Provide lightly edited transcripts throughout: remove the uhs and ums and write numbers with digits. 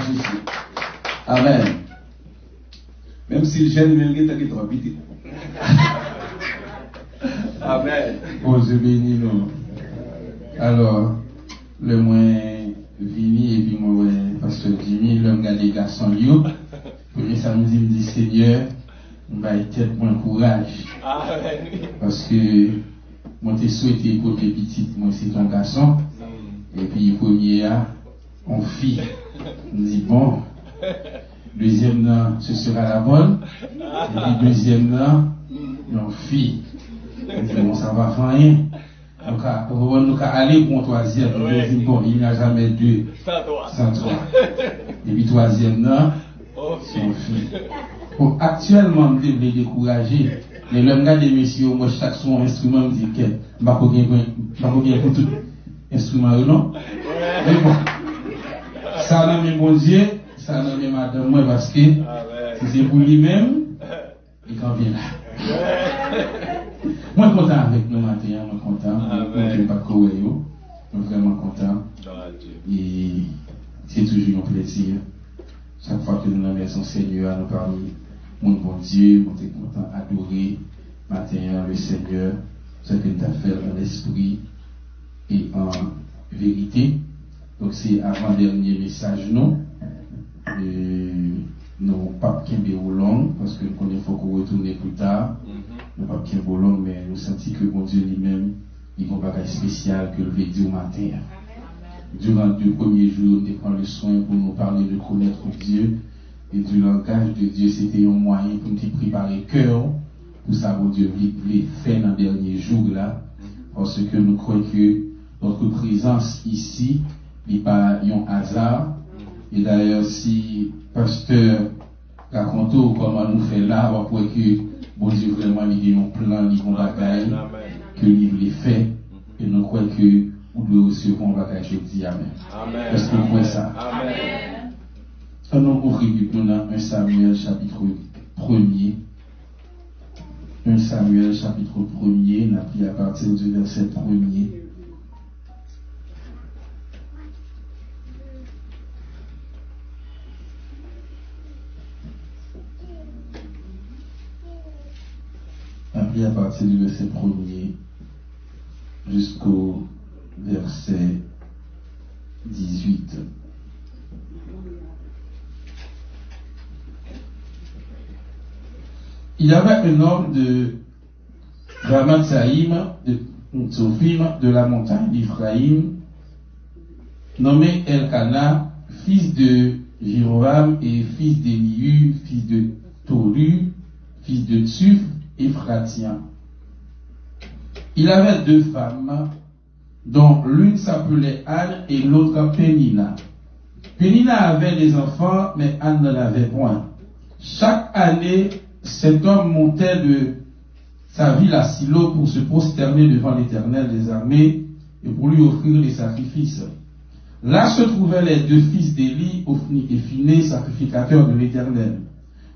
Jésus. Amen. Même si le jeune est là, il est trop vite. Amen. Bon, je bénis nous. Alors, le moins vini et puis moi, pasteur Jimmy, l'homme gardé les garçons, premier samedi, me dit Seigneur, on va être moins courage. Parce que moi, t'ai souhaité pour tes petites, moi, c'est ton garçon. Et puis, premier, on fille. On dit bon, deuxième, là, ce sera la bonne. Et puis, deuxième, là, on fille. On dit bon, ça va faire rien. Donc, on va aller pour un troisième. On dit bon, il n'y a jamais deux sans trois. Et puis, troisième, là, c'est une fille. Bon, actuellement, je vais décourager. Mais l'homme là des messieurs, moi, chaque son instrument me dit que je ne pas pour tout instrument, non? Mais bon, ça n'a même bon Dieu, ça n'a même madame moi, parce que si c'est pour lui-même, il en vient là. Moi, content avec nous matin, moi, content. Je ne vais pas courir, je suis vraiment content. Et c'est toujours un plaisir. Chaque fois que nous avons maison Seigneur, nous parlons, mon bon Dieu, nous sommes contents d'adorer matin le Seigneur, ce que nous avons fait en esprit et en vérité. Donc c'est avant-dernier message, non? Nous pas Kimbe long, parce que nous connaissons faut qu'on retourne plus tard. Nous pas Kimbe long, mais nous sentons que mon Dieu lui-même, il y a un bagage spécial que le veut dire au matin. Durant les 2 premiers jours, nous prenons le soin pour nous parler de connaître Dieu. Et du langage de Dieu, c'était un moyen pour nous préparer le cœur pour ça que Dieu voulait faire dans les derniers jours là. Parce que nous croyons que notre présence ici n'est pas un hasard. Et d'ailleurs, si pasteur raconte comment nous fait là, on voit que bon Dieu vraiment il y a un plan, il y a un bagage que il voulait faire. Et nous croyons que nous recevons un bagage jeudi. Amen. Est-ce que vous croyez ça? Amen. On ouvre dans 1 Samuel chapitre 1er. 1 Samuel chapitre 1er, on a pris à partir du verset 1er. On a pris à partir du verset 1er jusqu'au verset 18. Il y avait un homme de Ramathaïm, de Tsophim, de la montagne d'Iphraïm, nommé Elkana, fils de Jéroham et fils d'Élihu, fils de Tolu, fils de Tsuf, Éphratien. Il avait 2 femmes, dont l'une s'appelait Anne et l'autre Pénina. Pénina avait des enfants, mais Anne ne l'avait point. Chaque année, cet homme montait de sa ville à Silo pour se prosterner devant l'Éternel des armées et pour lui offrir des sacrifices. Là se trouvaient les 2 fils d'Élie, Ophni et Phiné, sacrificateurs de l'Éternel.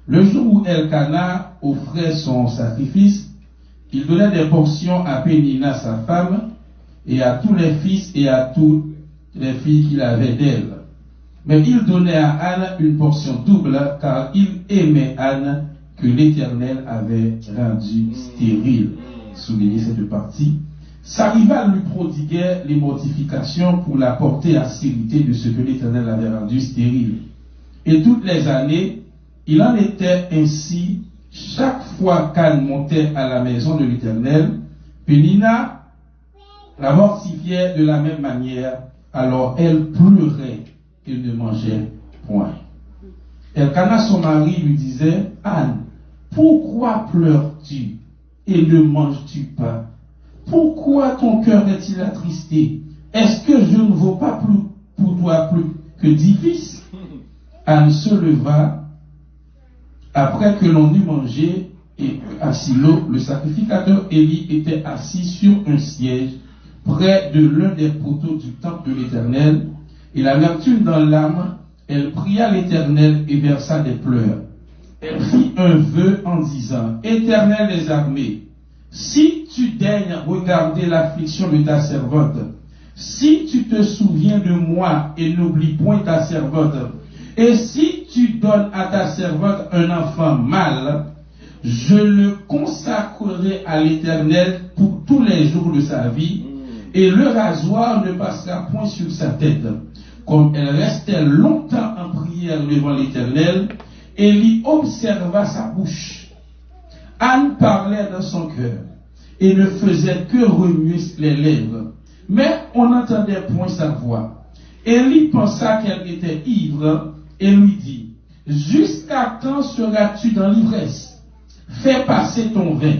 Le jour où Elkana offrait son sacrifice, il donnait des portions à Pénina, sa femme, et à tous les fils et à toutes les filles qu'il avait d'elle. Mais il donnait à Anne une portion double, car il aimait Anne, que l'Éternel avait rendu stérile. Soulignez cette partie. Sa rivale lui prodiguait les mortifications pour la porter à stérité de ce que l'Éternel avait rendu stérile. Et toutes les années, il en était ainsi chaque fois qu'Anne montait à la maison de l'Éternel. Pénina la mortifiait de la même manière, alors elle pleurait et ne mangeait point. Elkana, son mari, lui disait, Anne, pourquoi pleures-tu et ne manges-tu pas? Pourquoi ton cœur est-il attristé? Est-ce que je ne vaux pas plus pour toi plus que 10 fils? Anne se leva après que l'on eut mangé et à Silo, le sacrificateur Élie était assis sur un siège près de l'un des poteaux du temple de l'Éternel, et l'amertume dans l'âme, elle pria l'Éternel et versa des pleurs. Elle fit un vœu en disant, Éternel des armées, si tu daignes regarder l'affliction de ta servante, si tu te souviens de moi et n'oublie point ta servante, Et si tu donnes à ta servante un enfant mâle, je le consacrerai à l'Éternel pour tous les jours de sa vie, et le rasoir ne passera point sur sa tête. Comme elle restait longtemps en prière devant l'Éternel, Élie observa sa bouche. Anne parlait dans son cœur et ne faisait que remuer les lèvres, mais on n'entendait point sa voix. Élie pensa qu'elle était ivre et lui dit, « Jusqu'à quand seras-tu dans l'ivresse? Fais passer ton vin. »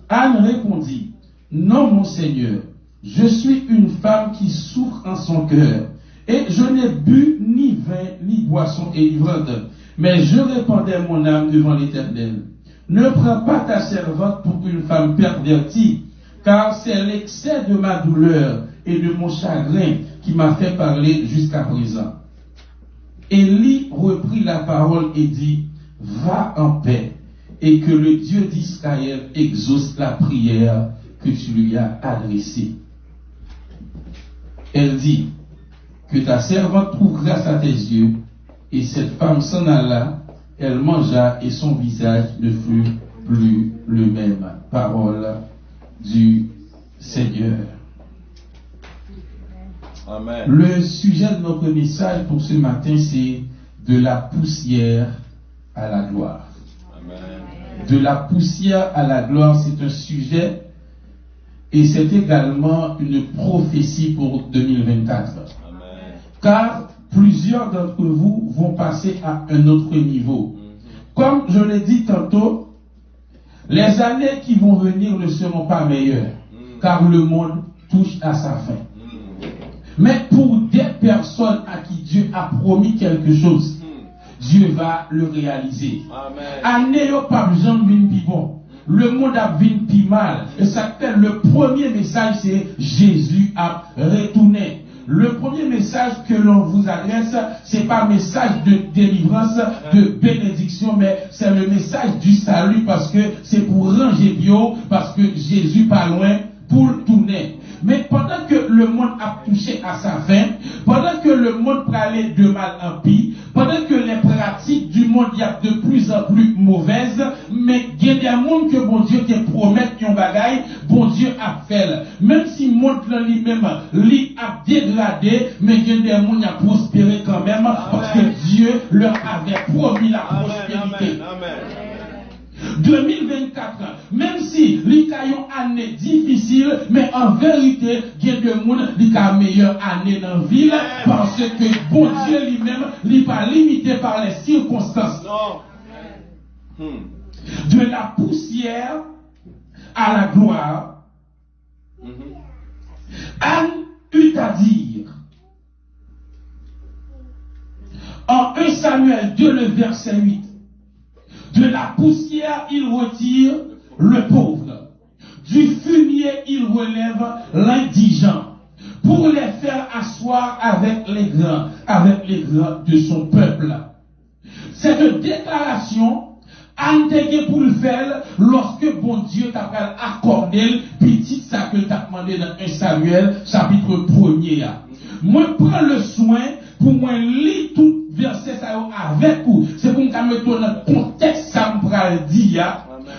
Anne répondit, « Non, mon Seigneur, je suis une femme qui souffre en son cœur, et je n'ai bu ni vin ni boisson enivrante, mais je répandais mon âme devant l'Éternel. Ne prends pas ta servante pour une femme pervertie, car c'est l'excès de ma douleur et de mon chagrin qui m'a fait parler jusqu'à présent. » Élie reprit la parole et dit, « Va en paix, et que le Dieu d'Israël exauce la prière que tu lui as adressée. » Elle dit, « Que ta servante trouve grâce à tes yeux. » Et cette femme s'en alla, elle mangea et son visage ne fut plus le même. Parole du Seigneur. Amen. Le sujet de notre message pour ce matin, c'est de la poussière à la gloire. Amen. De la poussière à la gloire, c'est un sujet et c'est également une prophétie pour 2024. Amen. Car plusieurs d'entre vous vont passer à un autre niveau. Comme je l'ai dit tantôt, les années qui vont venir ne seront pas meilleures, car le monde touche à sa fin. Mais pour des personnes à qui Dieu a promis quelque chose, Dieu va le réaliser. Année pas besoin de venir bon. Le monde a venu plus mal. Et ça fait le premier message, c'est Jésus a retourné. Le premier message que l'on vous adresse, c'est pas un message de délivrance, de bénédiction, mais c'est le message du salut parce que c'est pour ranger bio, parce que Jésus pas loin pour le tourner. Mais pendant que le monde a touché à sa fin, pendant que le monde peut aller de mal en pire, pendant que les pratiques du monde y a de plus en plus mauvaises, mais il y a des mondes que bon Dieu te promet yon bagaille, bon Dieu a fait. Même si le monde lui-même, lui a dégradé, mais il y a des mondes qui a prospéré quand même, parce que Dieu leur avait promis la prospérité. Amen. 2024, même si les caillons année difficile, mais en vérité, il y a des gens qui ont une meilleure année dans la ville, parce que bon Dieu lui-même n'est pas limité par les circonstances. Non. De la poussière à la gloire, Anne eut à dire, en 1 Samuel 2, le verset 8, de la poussière, il retire le pauvre. Du fumier, il relève l'indigent. Pour les faire asseoir avec les grands de son peuple. Cette déclaration, Anne te pour le faire lorsque bon Dieu t'a accordé petit ça que t'a demandé dans 1 Samuel, chapitre 1er. Moi, prends le soin pour moi lire tout verset ça avec vous. C'est pour qu'on me donne le contexte ça me dit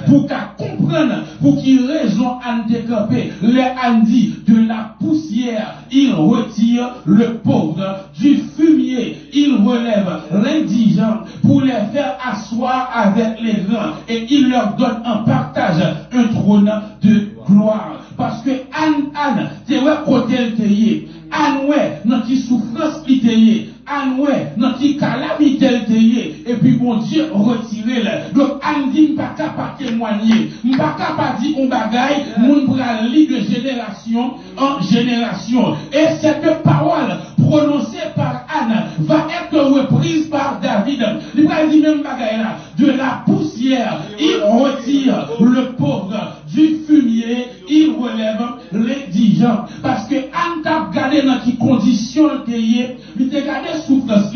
pour qu'on comprenne pour qui raison Anne décampé. Les Anne dit de la poussière il retire le pauvre, du fumier il relève l'indigent pour les faire asseoir avec les grands et il leur donne en partage un trône de gloire. Parce que Anne, c'est ouais côté le Anne ouais dans qui souffrance il teye, Anne ouais dans qui calamité il teye et puis bon Dieu retiré là. Donc Anne dit pas capable témoigner, pas capable dire on bagaille, moun pral li de génération en génération et cette parole prononcée par Anne va être reprise par David. Il va dire même bagaille là, de la poussière il retire le pauvre, du fumier il relève l'indigent. Parce que Anne t'a gardé dans qui condition il t'a gardé souffrance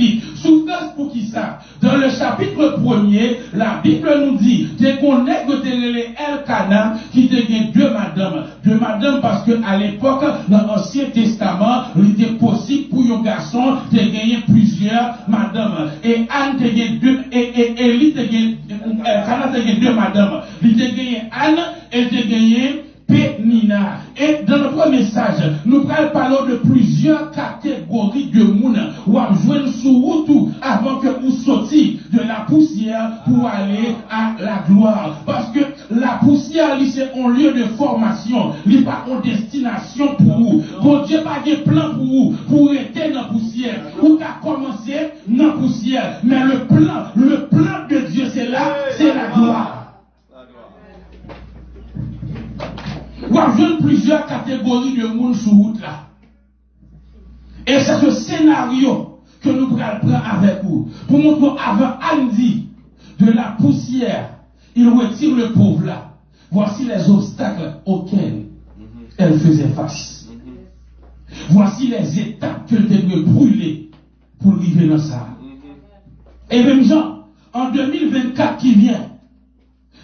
pour qui ça? Dans le chapitre chapitre 1er, la Bible nous dit, c'est qu'on est que les Elkanah qui étaient deux madames parce que à l'époque, dans l'Ancien Testament, il était possible pour un garçon de gagner plusieurs madames. Et Anne te gagne deux, et Élie te gagne, Elkanah te gagne deux madames. Il te gagne Anne et te gagne Pénina. Et dans notre message, nous parlons de plusieurs catégories de monde où on joue sous route avant que vous sortiez de la poussière pour aller à la gloire. Parce que la poussière, c'est un lieu de formation, il n'est pas une destination pour vous. Bon Dieu n'a pas de plan pour vous, pour être dans la poussière. Ou qu'à commencer dans la poussière. Mais le plan de Dieu, c'est là, c'est la gloire. Ou à plusieurs catégories de monde sur route là. Et c'est ce scénario que nous prenons avec vous. Pour montrer avant Andy, de la poussière, il retire le pauvre là. Voici les obstacles auxquels elle faisait face. Voici les étapes qu'elle devait brûler pour arriver dans ça. Et même Jean, en 2024 qui vient,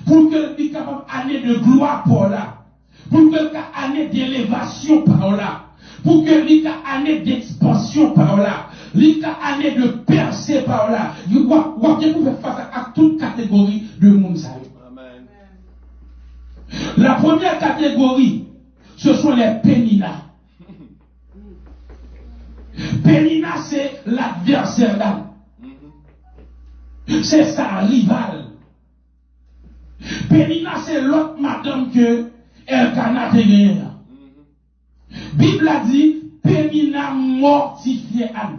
pour qu'elle soit capable d'année de gloire pour là, pour que l'année d'élévation par là, pour que l'année d'expansion par là, l'année de percée par là, vous pouvez faire face à toute catégorie de monde. La première catégorie, ce sont les Pénina. Pénina, c'est l'adversaire d'Anne. C'est sa rivale. Pénina, c'est l'autre madame que Elkanah te gagne. Bible a dit, Pénina mortifiait Anne.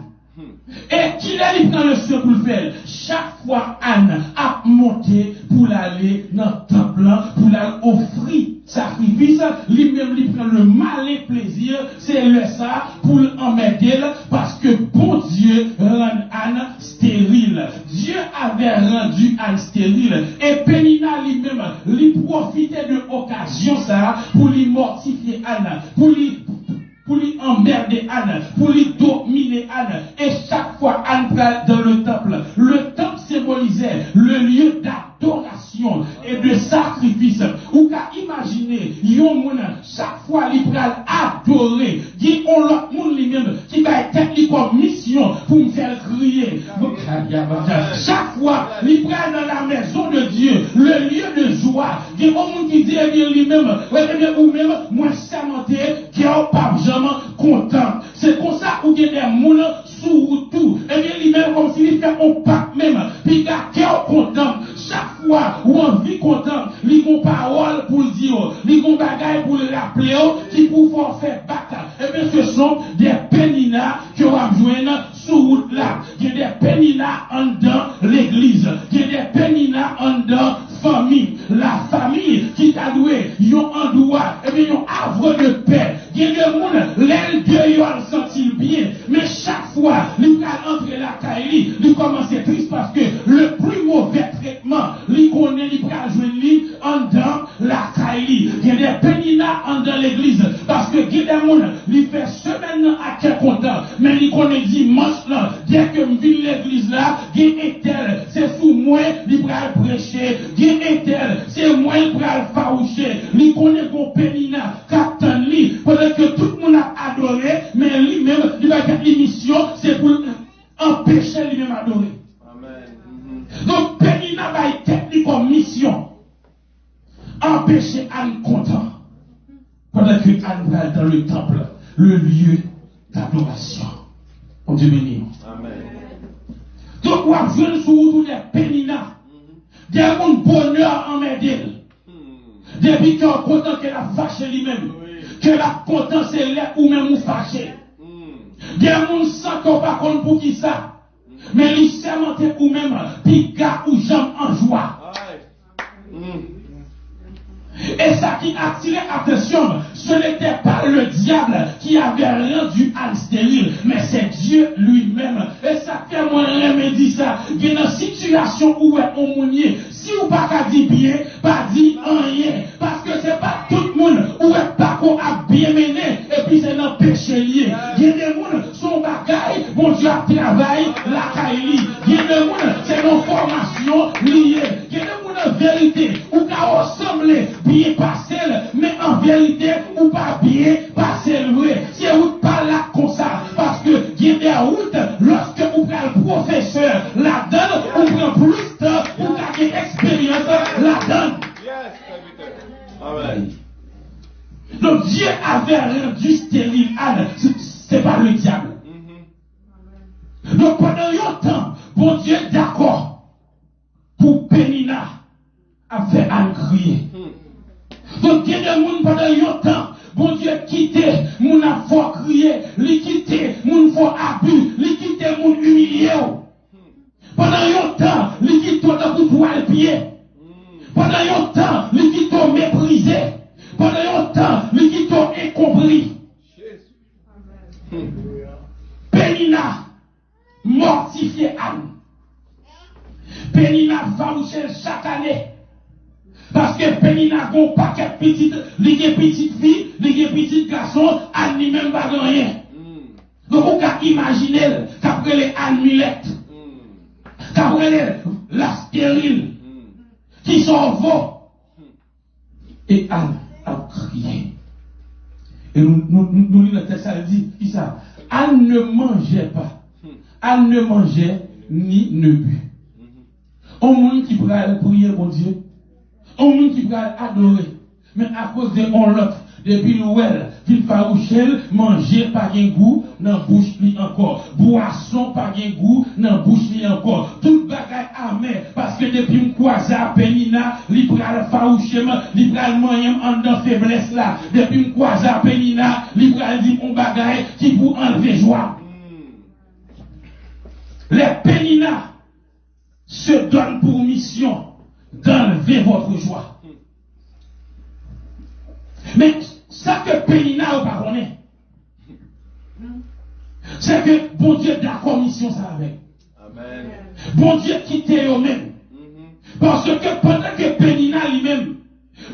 Et qu'il est dans le ciel pour le faire. Chaque fois Anne a monté pour aller dans le temple, pour aller offrir sacrifice, lui-même lui prend le malin plaisir, c'est le ça pour l'emmerder parce que bon Dieu rend Anne stérile. Dieu avait rendu Anne stérile et Pénina lui-même lui profitait de l'occasion ça pour lui mortifier Anne, pour lui emmerder Anne, pour lui dominer Anne. Et chaque fois Anne prenait dans le temple symbolisait le lieu d'adoration et de sacrifice. Ou qu'à imaginer, yon moun, chaque fois il prenait adorer, dit on l'autre moun lui-même qui va être comme mission pour me faire crier. Chaque fois il prenait dans la maison de Dieu, le lieu de joie, dit on moun qui dit lui-même, ou même, moi sermenté, qui est pas jamais content. C'est comme ça où il y a des moules sous tout. Et bien lui-même comme s'il fait un pack même. Puis il a cœur content. Chaque fois où on vit content, il y a une parole pour le dire. Il y a une bagaille pour le rappeler qui pour faire battre. Et bien ce sont des Pénina qui ont besoin sous route là. Il y a des Pénina en dedans l'église. Il y a des Pénina en dedans famille. La famille qui t'a doué, ils ont un doigt, et bien ils ont havre de paix. Il y a des gens, l'aile de ils ont senti bien, mais chaque fois, ils vont entrer la caille, ils commencent triste parce que le plus mauvais traitement, ils connaissent, ils vont jouer lui en dans la caille. Il y a des Pénina en dans l'église, parce que il y a des gens, ils font semaine à quel content, mais ils connaissent dimanche là, dès que je vis l'église là, il y a tel, c'est sous moi, ils vont prêcher, il y a tel, c'est moi qui va le faroucher. Lui connaît mon Pénina, captain lui, pendant que tout le monde a adoré, mais lui-même, il va faire l'émission, c'est pour empêcher lui-même adorer. Amen. Donc Pénina va être comme mission. Empêcher Anne content. Pendant que Anne va dans le temple, le lieu d'adoration. On Dieu béni. Amen. Donc on va jouer sur tous les Pénina. Il y a un bonheur en m'aider. Depuis qu'on est content qu'elle a fâché lui-même. Qu'elle a content c'est là ou même ou fâché. Il y a un monde sans qu'on pas compte pour qui ça. Mais il s'est monté ou même, puis gars ou jambe en joie. Et ça qui a attiré l'attention, ce n'était pas le diable qui avait rendu Anne stérile, mais c'est Dieu lui-même. Et ça fait moi remédier ça. Il y a une situation où on mounier. Si vous pas dit bien, pas dit rien. Parce que c'est pas tout le monde où est pas qu'on a bien mené, et puis c'est dans le péché lié. Il y a des gens, son bagaille, bon Dieu a travaillé, la caille. Il y a des gens, c'est nos formations. avait rendu stérile Anne, c'est pas le diable. Donc pendant longtemps, bon Dieu est d'accord pour Pénina à faire Anne crier. Donc il y a des gens pendant longtemps, bon Dieu quitté, moun a fort crier, li quitté, moun fort abus, li quitté, moun humilié. Pendant longtemps, li quitté dans pour le pied. Pendant longtemps, li quitté méprisé. Pendant longtemps, li quitté incompris. Pénina mortifié Anne. Pénina va moucher chaque année. Parce que Pénina a un paquet de petites, les petites filles, les petits garçons, Anne n'y même pas rien. Donc vous pouvez imaginer qu'après les Anne Mulette, qu'après la stérile, qui sont vos. Et Anne a crié. Et nous lisons le texte, ça dit, qui ça? Anne ne mangeait pas. Anne ne mangeait ni ne but. On monde qui pourrait prier, mon Dieu. On monde qui pourrait adorer. Mais à cause de on l'autre, depuis Noël, qu'il farouchel, manger pas de goût, dans bouche ni encore. Boisson pas de goût, dans bouche ni encore. Tout bagaille amer, parce que depuis m'croiser à Pénina, li pral farouchement, li pral moyen en dans faiblesse là. Depuis m'croiser à Pénina, li pral dit mon bagaille qui pour enlever joie. Les Pénina se donnent pour mission d'enlever votre joie. Mais ça que Pénina n'a pas connu, c'est que bon Dieu d'accord mission ça avec. Amen. Bon Dieu quitté eux-mêmes. Parce que pendant que Pénina lui-même,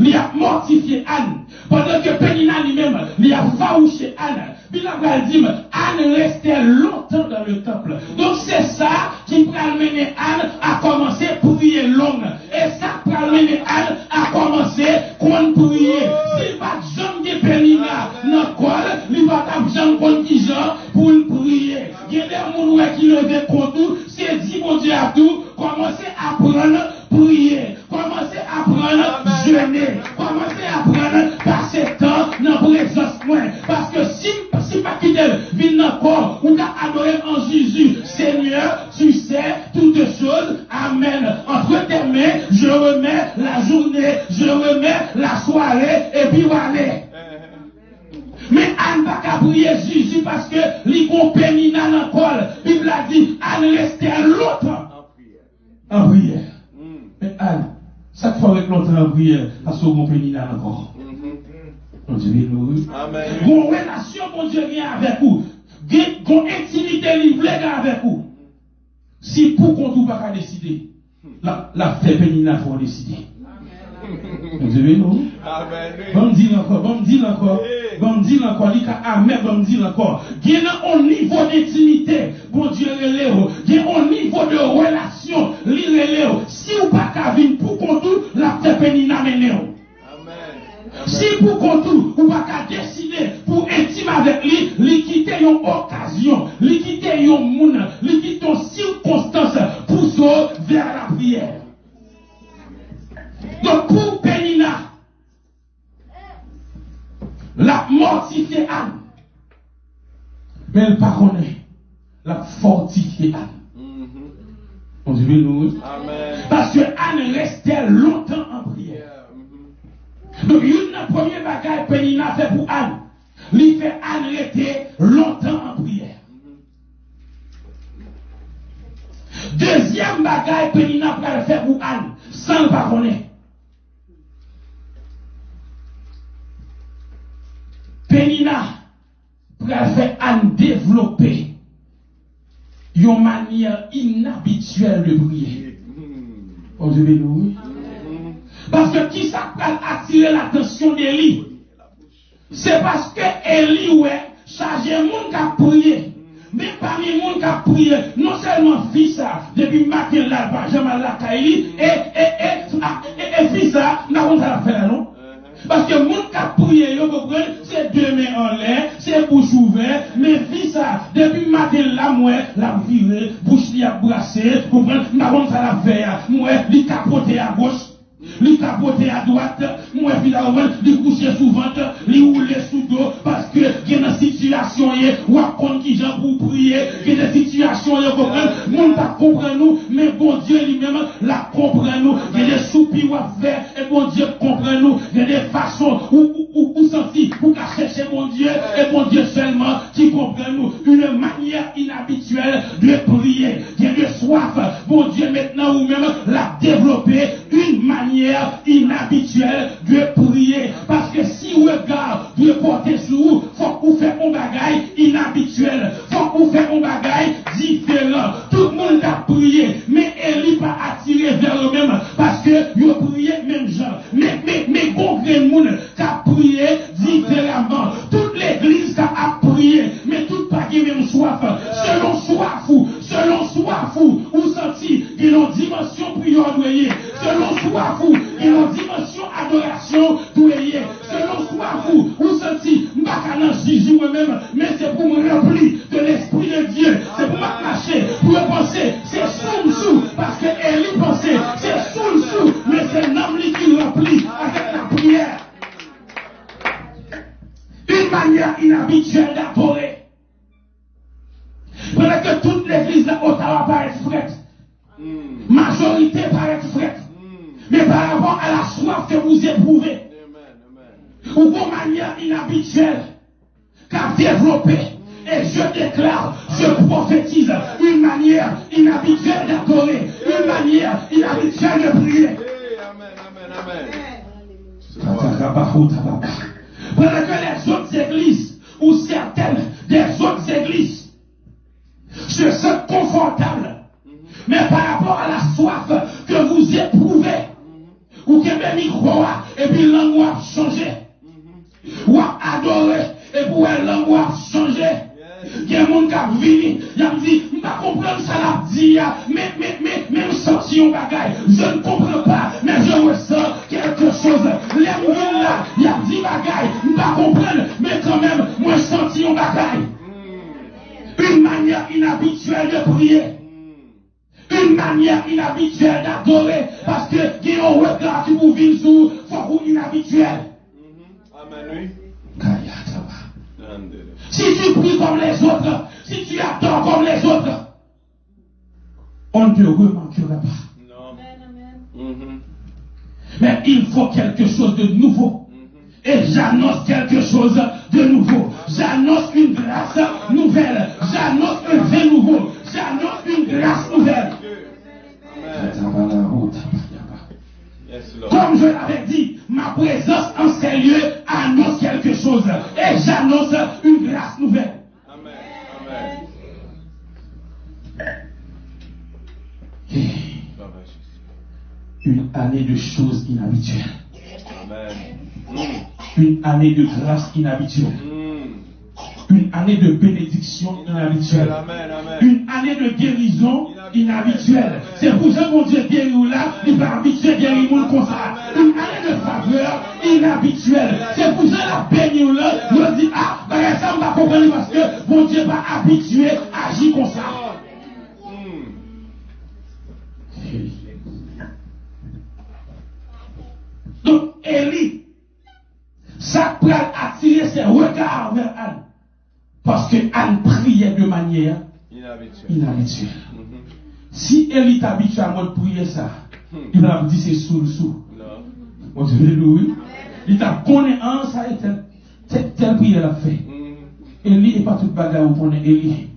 il a mortifié Anne, pendant que Pénina lui-même, il a farouché Anne, il a dit, Anne restait longtemps dans le temple. Donc c'est ça qui peut amener Anne à commencer à prier longue. Et ça peut amener Anne à commencer à prier. S'il va jamais Pénina dans le col, il va jamais qui genre pour prier. Il y a des gens qui lèvent contre, c'est dit mon Dieu à tout, commencez à prendre prier, commencez à prendre jeûner, commencez à prendre passer temps dans la présence moi. Parce que si pas qu'il vient encore, ou t'as adoré en Jésus, Seigneur, tu sais toutes choses, amen. Entre tes mains, je remets la journée, je remets la soirée, et puis voilà. Mais Anne va qu'à prier Jésus parce que les Pénina dans le col. La Bible a dit, Anne restait longtemps en prière. Mais Anne, ça te fait longtemps en prière parce que Pénina encore. Mon Dieu, Amen. Une relation, mon Dieu, vient avec vous. Une intimité livrée avec vous. Si pour qu'on ne pas décider, la fait Pénina faut décider. Mon Dieu, nous. Amen. Bon dire encore, bon dire encore. Bon dire encore, il y a amen, bon dire encore. Il y a un niveau d'intimité, bon Dieu, il y a un niveau de relation, si vous pas qu'à venir pour qu'on tout, la fait Pénina mener. Si pour qu'on tout, ou pas qu'à décider pour intime avec lui, lui quitter une occasion, lui quitter une monde, lui quitter une circonstance pour sauver vers la prière. Donc pour Pénina, la mortifiée Anne, mais elle ne connaît la fortifiée Anne. On dit nous. Parce que Anne restait longtemps en prière. Donc, une première bagaille Pénina fait pour Anne. Il fait Anne rester longtemps en prière. Deuxième bagaille Pénina fait pour Anne, sans le pas connaître. Pénina fait Anne développer une manière inhabituelle de prier. On dit nous. Parce que qui ça peut attirer l'attention d'Élie? C'est parce que Élie, ouais, chargé le monde qui a prié. Mais parmi les gens qui a prié, non seulement fils ça, depuis matin là, Jamal la Kaili, et fils ça, n'a pas fait là, non? Parce que le monde qui a prié, vous comprenez, c'est deux mains en l'air, c'est bouche ouverte, mais fils ça, depuis matin là, moi, la virée, bouche li a brassé, vous comprenez, n'a pas ça la faire, moi, li capoté à gauche. il capoté à droite, moi finalement, il couché sous ventre, il roulé sous dos, parce que il y a une situation, ou à compte qui j'en pour prier, il y a des situations, nous ne pas comprendre nous, mais bon Dieu lui-même la comprend nous, il y a des soupirs à faire, et bon Dieu comprend nous, il y a des façons où sentir, pour chercher mon Dieu, et mon Dieu seulement qui comprend nous, une manière inhabituelle de prier, il y a de soif, bon Dieu maintenant ou même la développer, une manière inhabituelle de prier, parce que si vous regardez de porter sur vous, faut que vous fassiez un bagage inhabituel, faut que vous fassiez un bagage différent, tout le monde a prié, mais Élie pas attiré vers eux-mêmes, parce que vous priez même genre, mais bon grand monde qui a prié différemment, toute l'église a prié, mais tout pas qui même soif, selon soif ou senti, il y a une dimension prière douée, selon soif il y a une dimension adoration douée, selon soif ou senti, m'baka nan Jésus moi-même, mais c'est pour me remplir de l'Esprit de Dieu, c'est pour m'attacher, pour penser, c'est sous, parce que Élie pensait, c'est sous, mais c'est l'homme qui remplit avec la prière. Une manière inhabituelle d'adorer. Pendant que toute l'église d'Ottawa paraît frette, majorité paraît frette, mais par rapport à la soif que vous éprouvez, ou une manière inhabituelle qu'a développé, et je déclare, je prophétise une manière inhabituelle d'adorer, une manière inhabituelle de prier. Pendant que les autres églises, ou certaines des autres églises, se sentent confortables, mais par rapport à la soif que vous éprouvez, ou que mes micros, et puis langue a changé, ou a adoré, et puis langue a changé. Il y a un monde qui a venu, il a dit, je ne comprends pas ça l'a dit, mais je sens un bagage, je ne comprends pas, mais je ressens quelque chose. Les gens là, il a dit bagage, je ne comprends pas, mais quand même, moi je sens un bagage. Une manière inhabituelle de prier. Une manière inhabituelle d'adorer. Parce que il y a un regard qui vous vient sur vous inhabituel. Amen, Si tu pries comme les autres, si tu adores comme les autres, on ne te remarquera pas. Non. Mais il faut quelque chose de nouveau. Et j'annonce quelque chose de nouveau. J'annonce une grâce nouvelle. J'annonce un vin nouveau. J'annonce une grâce nouvelle. Comme je l'avais dit, ma présence en ces lieux annonce quelque chose. Et j'annonce une grâce nouvelle. Amen. Une année de choses inhabituelles. Amen. Une année de grâce inhabituelle. Une année de bénédiction inhabituelle. Une année de guérison inhabituelle. C'est pour ça que mon Dieu guérit là, il va habituer à guérir le monde comme ça. Une année de faveur inhabituelle. C'est pour ça que la béni là, je dis, ah, ça ne va pas comprendre parce que mon Dieu va habituer à agir comme ça. Donc, Élie, ça peut attirer ses regards vers Anne. Parce que Anne priait de manière inhabituelle. Si Élie t'habitue à moi de prier ça, il va me dire c'est sous. Mon Dieu, oui. Il t'a connaît en ça et tel prière l'a fait. Élie n'est pas toute bagarre où connaît Élie.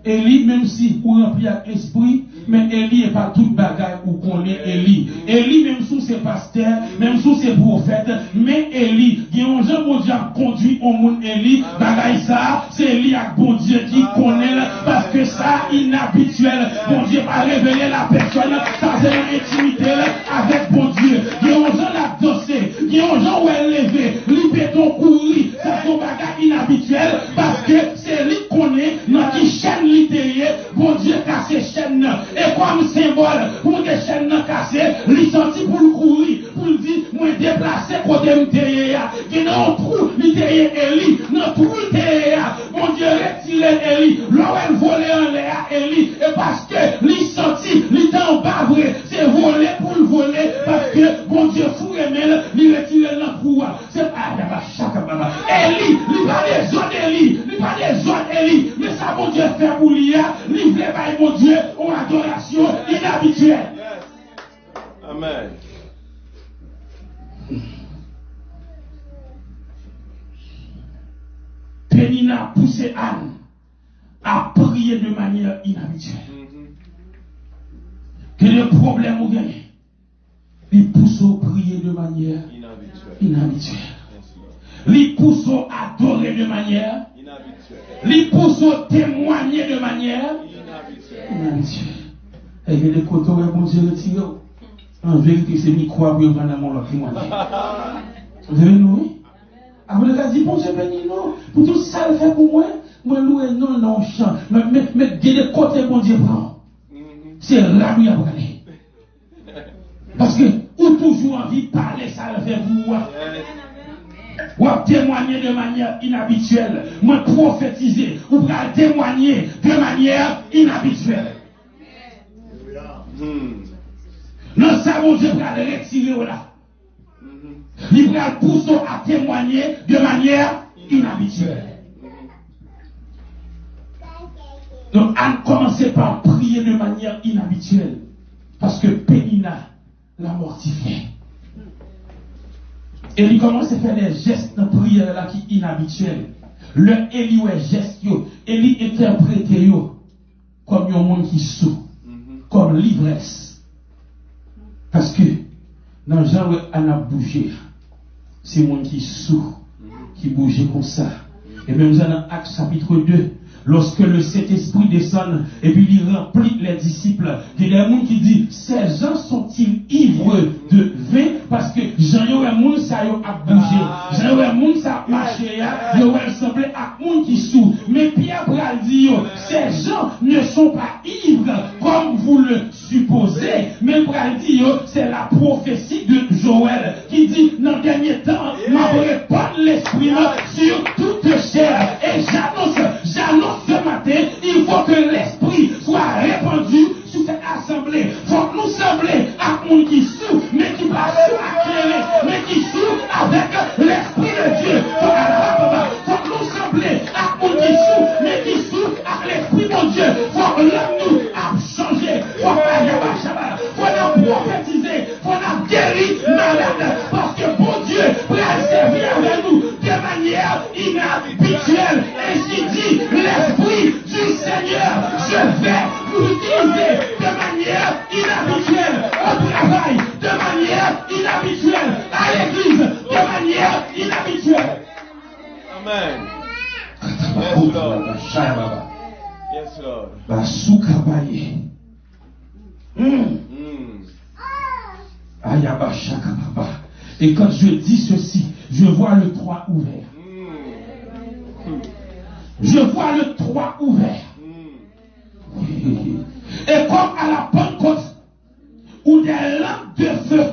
Élie, même si vous remplit avec l'esprit, mais Élie n'est pas toute bagarre où connaît Élie. Élie, même sous ses pasteurs, même sous ses prophètes, mais Élie, il y a un gens bon Dieu a conduit au monde Élie, bagaille ça, c'est Élie avec bon Dieu qui connaît, parce que ça, inhabituel, bon Dieu va révéler la personne, ça c'est l'intimité avec bon Dieu. Il y a un gens là danser, il y a un gens où elle levé, lui béton courir, ça c'est un bagage inhabituel, parce que c'est lui connaît, dans qui chaîne littéraire, bon Dieu casse chaîne. Et comme symbole pour des chaînes cassées, il sorti pour le courir, pour le dire, moi déplacer côté m'téya. Il y a un trou, littéraire Élie, dans trou littéraire, mon Dieu retire Élie, là où elle volait en l'air Élie, et parce que il sorti, il était en bas vrai, c'est voler pour le voler, parce que mon Dieu inhabituelle. Yes. Amen. Pénina a poussé Anne à prier de manière inhabituelle. Que le problème ou gagné, il pousse à prier de manière inhabituelle. Il pousse à adorer de manière inhabituelle. Il pousse à témoigner de manière inhabituelle. Et il y a des côtés où bon Dieu retire. En vérité, c'est micro pour prendre mon témoignage. Vous avez nous? Après, il a dit, bon Dieu béni, non. Pour tout ça, le fait pour moi. Moi, loué, non, non, chant. Mais il y a des côtés, bon Dieu prend. C'est là où il y a parlé. Parce que, ou toujours envie de parler, ça le fait pour moi. Ou à témoigner de manière inhabituelle. Moi, prophétiser. Ou à témoigner de manière inhabituelle. Nous savons Dieu va le retirer là. Il va le pousser à témoigner de manière inhabituelle. Donc, Anne commençait par prier de manière inhabituelle. Parce que Pénina l'a mortifié. Et il commence à faire des gestes de prière là qui sont inhabituels. Le Élie ouais geste yo, Élie interprété yo comme un monde qui souffre, comme l'ivresse. Parce que dans Jean Anna bougé, c'est monde qui souffre, qui bouge comme ça. Et même dans Actes chapitre 2, lorsque le Saint-Esprit descend et puis il remplit les disciples, il y a des gens qui disent, ces gens sont-ils ivres de vin? Parce que Jean y a monde ça a bougé, Jean y a monde ça a marché, il y a ressemblé à monde qui souffre. Mais Pierre Bral dit, ces gens ne sont pas ivres comme vous le supposez. Mais Bral dit, c'est la prophétie de Joël qui dit, dans le dernier temps, m'a répandre l'esprit sur toute chair. Et j'annonce ce matin, il faut que l'esprit soit répandu sur cette assemblée. Il faut que nous sembler à monde qui souffre, mais qui va s'accélérer, mais qui souffre avec l'esprit de Dieu. Il faut que nous sembler à monde qui souffre, mais qui souffre avec l'esprit de Dieu. Il faut que l'homme nous a changé. Il faut que nous prophétiser, il faut que nous guérir malade. Parce que bon Dieu va servir avec nous de manière inhabituelle. Ainsi dit l'Esprit du Seigneur, je vais vous utiliser de manière inhabituelle au travail, de manière inhabituelle à l'église, de manière inhabituelle. Amen. Yes, Lord. Yes, Lord. Basukabaye. Et quand je dis ceci, je vois le 3 ouvert. Je vois le 3 ouvert. Et comme à la Pentecôte, où des lampes de feu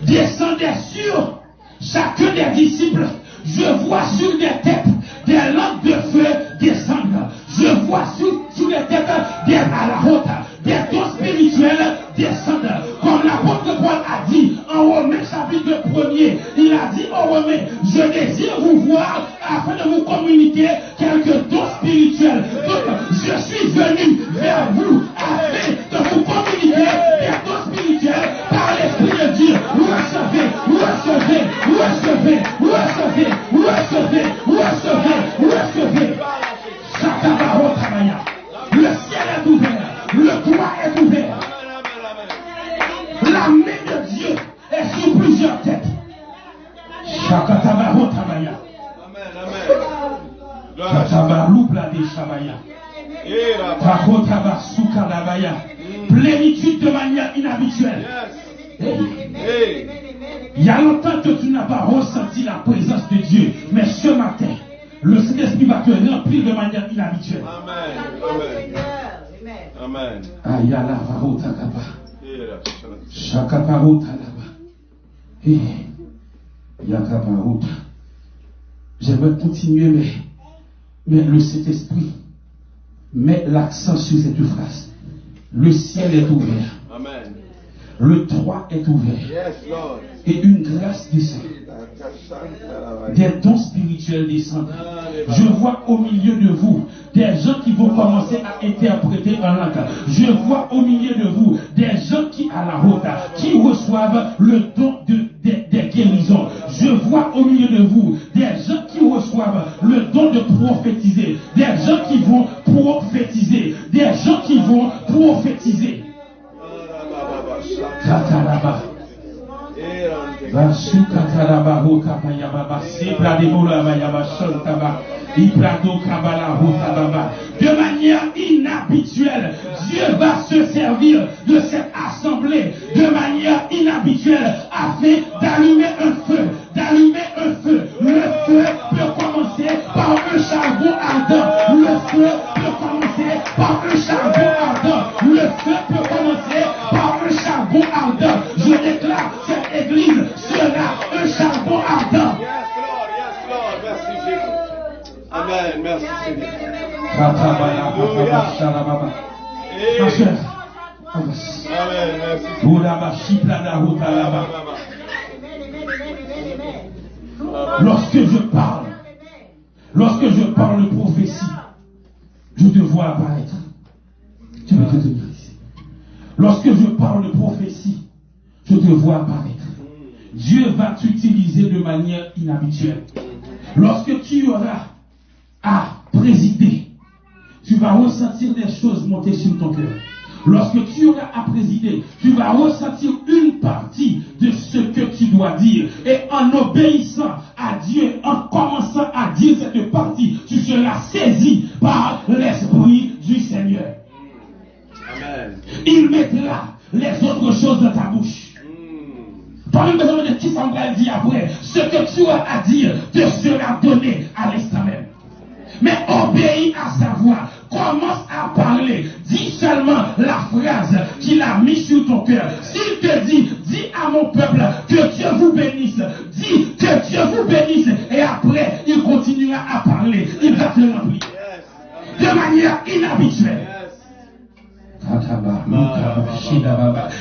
descendaient sur chacun des disciples, je vois sur des têtes des lampes de feu descendre. Je vois sur les têtes des malarotes, des dons spirituels descendre. Comme l'apôtre Paul a dit en Romains chapitre 1er, il a dit en Romains, je désire vous voir afin de vous communiquer quelques dons spirituels. Donc, je suis venu vers vous afin de vous communiquer des dons spirituels par l'Esprit de Dieu. Recevez, recevez, recevez, recevez, recevez, recevez, recevez. Le ciel est ouvert, le toit est ouvert. La main de Dieu est sur plusieurs têtes. Shakatabarotabaya. Plénitude de manière inhabituelle. Il y a longtemps que tu n'as pas ressenti la présence de Dieu, mais ce matin, le Saint-Esprit va te remplir de manière inhabituelle. Amen. Ayala varota kaba. Shakaparota là-bas. Yakaparota. J'aimerais continuer, mais le Saint-Esprit met l'accent sur cette phrase. Le ciel est ouvert. Amen. Le toit est ouvert. Yes, Lord. Et une grâce descend. Des dons spirituels descendent. Je vois au milieu de vous des gens qui vont commencer à interpréter en langue. Je vois au milieu de vous des gens qui, à la route, qui reçoivent le don des guérisons. Je vois au milieu de vous des gens qui reçoivent le don de prophétiser. Des gens qui vont prophétiser. Des gens qui vont prophétiser. Kataraba. De manière inhabituelle, Dieu va se servir de cette assemblée de manière inhabituelle afin d'allumer un feu. Le feu peut commencer par un charbon ardent. Le feu peut commencer par un charbon ardent. Le feu peut commencer par un charbon ardent. Je déclare, cette église sera un charbon ardent. Yes, Lord. Merci, Jésus. Amen. Merci, Seigneur. Ma soeur, Amen. Merci. Lorsque je parle de prophétie, je te vois apparaître. Tu veux te tenir ici. Lorsque je parle de prophétie, je te vois apparaître. Dieu va t'utiliser de manière inhabituelle. Lorsque tu auras à présider, tu vas ressentir des choses monter sur ton cœur. Lorsque tu auras à présider, tu vas ressentir une partie de ce que tu dois dire. Et en obéissant à Dieu, en commençant à dire cette partie, tu seras saisi par l'Esprit du Seigneur. Amen. Il mettra les autres choses dans ta bouche. Pas même besoin de qui s'en va dire après. Ce que tu as à dire te sera donné à l'instant même. Mais obéis à sa voix. Commence à parler. Dis seulement la phrase qu'il a mis sur ton cœur. S'il te dit, dis à mon peuple que Dieu vous bénisse. Dis que Dieu vous bénisse. Et après, il continuera à parler. Il va te remplir. De manière inhabituelle.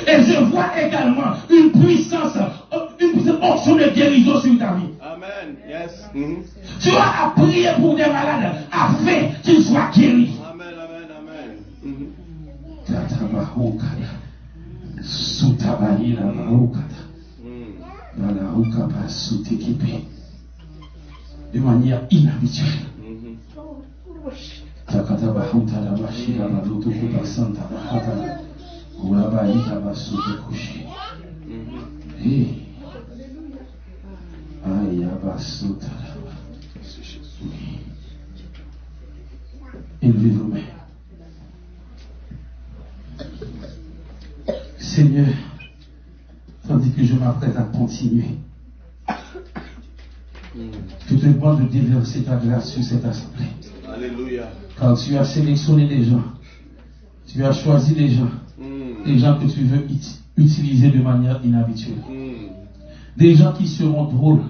Et je vois également une puissance onction de guérison sur ta vie. Amen. Yes. Tu as à prier pour des malades afin qu'ils soient guéris. Amen. De manière inhabituelle. Élevez vos mains. Seigneur, tandis que je m'apprête à continuer, je te demande de déverser ta grâce sur cette assemblée. Alléluia. Car tu as sélectionné des gens, tu as choisi des gens que tu veux utiliser de manière inhabituelle. Des gens qui seront drôles,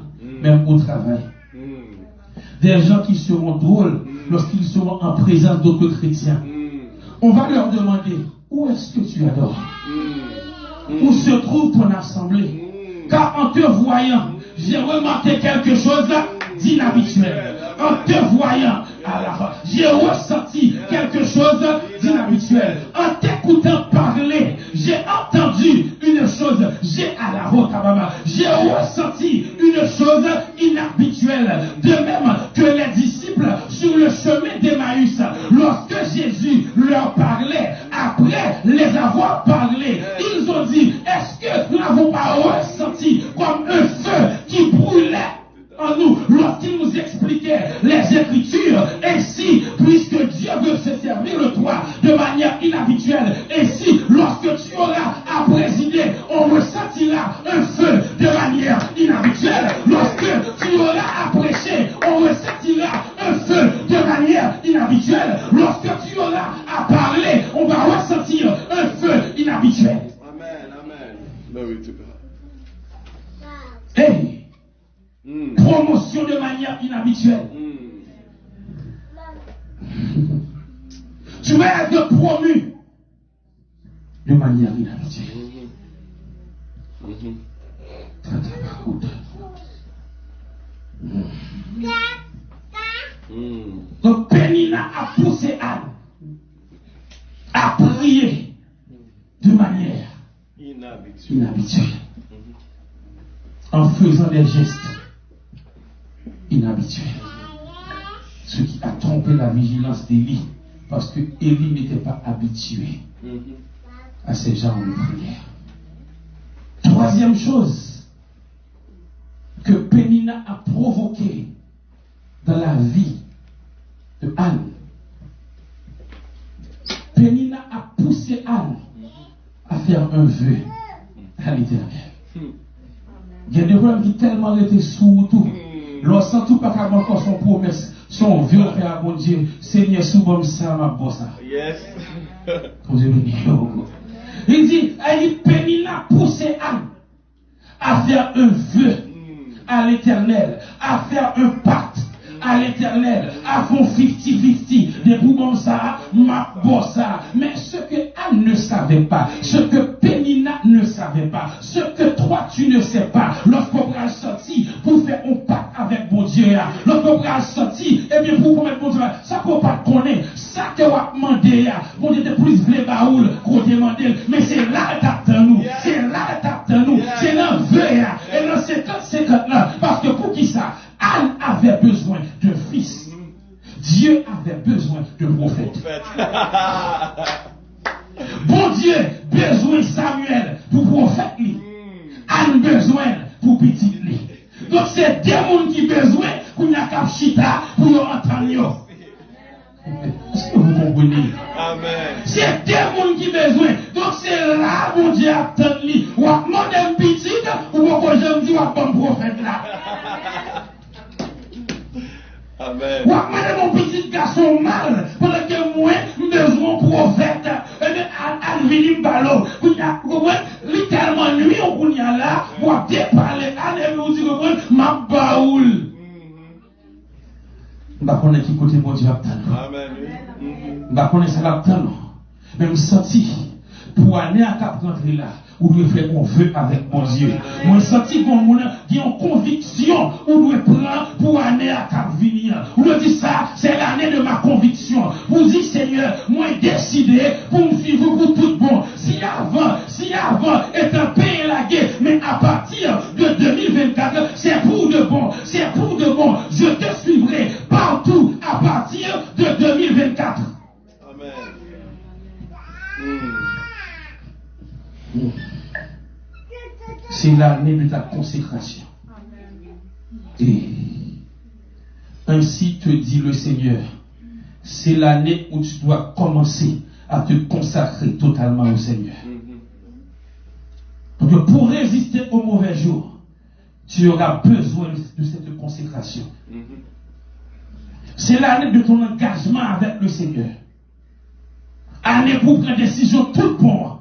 même au travail. Des gens qui seront drôles lorsqu'ils seront en présence d'autres chrétiens. On va leur demander, où est-ce que tu adores? Où se trouve ton assemblée? Car en te voyant, j'ai remarqué quelque chose d'inhabituel. En te voyant, j'ai ressenti quelque chose d'inhabituel. En t'écoutant parler, j'ai entendu une chose, j'ai ressenti une chose inhabituelle. De même que les disciples sur le chemin d'Emmaüs, lorsque Jésus leur parlait, après les avoir parlé, ils ont dit, est-ce que nous n'avons pas ressenti comme un feu qui brûlait en nous lorsqu'il nous expliquait les Écritures? Ainsi, puisque Dieu veut se servir de toi de manière inhabituelle, ainsi, lorsque tu auras à présider, on ressentira un feu de manière inhabituelle. Lorsque tu auras à prêcher, on ressentira un feu de manière inhabituelle. Lorsque tu auras à parler, on va ressentir un feu inhabituel. Amen. Glory to God. Hey! Promotion de manière inhabituelle. Tu vas être promu de manière inhabituelle. Donc Pénina a poussé Anne à prier de manière inhabituelle, en faisant des gestes inhabituels, ce qui a trompé la vigilance d'Élie, parce que Élie n'était pas habitué à ces genres de prière. Troisième chose que Pénina a provoqué dans la vie de Anne, Pénina a poussé Anne à faire un vœu à l'Éternel. Il y a des gens qui tellement étaient sous tout, lorsqu'on tout pas encore son promesse, son vœu fait à bon Dieu, Seigneur, sous ça, ma bossa. Yes. Il dit, Pénina poussé Anne à faire un vœu à l'Éternel, à faire un pacte à l'Éternel, à fond 50-50, des boubons ça, ma bossa. Mais ce que Anne ne savait pas, ce que Pénina ne savait pas, ce que toi tu ne sais pas, lorsqu'on va sortir pour faire un pacte avec mon Dieu, lorsqu'on va sortir, eh bien pour promettre mon Dieu, ça qu'on pas connaître, ça que on va demander, mon Dieu de plus vle baoul, qu'on demande, mais c'est là l'étape de nous, c'est là l'étape de nous, c'est là le vœu, et dans 50-50 là, parce que pour qui ça? Anne avait besoin de fils. Dieu avait besoin de prophète. Bon Dieu, besoin de Samuel pour prophète. Anne besoin pour petit. Donc c'est des gens qui besoin pour y a chita pour entendre. Est-ce que vous comprenez? Amen. C'est des gens qui besoin. Donc c'est là mon Dieu attend lui. Ou à demander un petit ou pourquoi je me dis ou à bon prophète là. Amen. Ou à demander mon petit garçon mal pendant que moi besoin prophète. Et bien à venir ballon. Littéralement nuit on y a là ou à déparler à nous dire ma baoul. Je ne connais pas qui côté mon Dieu attend. Amen. Je ne connais pas ça attend. Mais je senti pour aller à cap rentrer là, ou doit faire un vœu avec mon Dieu. Moi senti qu'on a une conviction ou doit prendre pour aller à cap venir. Ou doit dire ça, c'est l'année de ma conviction. Vous dites Seigneur, moi décidé pour me suivre pour tout bon. Si avant est un pays la guerre, mais à partir de 2024, c'est pour de bon, c'est pour de bon. Je te suivrai partout à partir de 2024. Amen. C'est l'année de ta consécration. Et ainsi te dit le Seigneur, c'est l'année où tu dois commencer à te consacrer totalement au Seigneur. Donc pour résister au mauvais jour, tu auras besoin de cette consécration. C'est l'année de ton engagement avec le Seigneur. Année pour prendre des décisions toutes bonnes.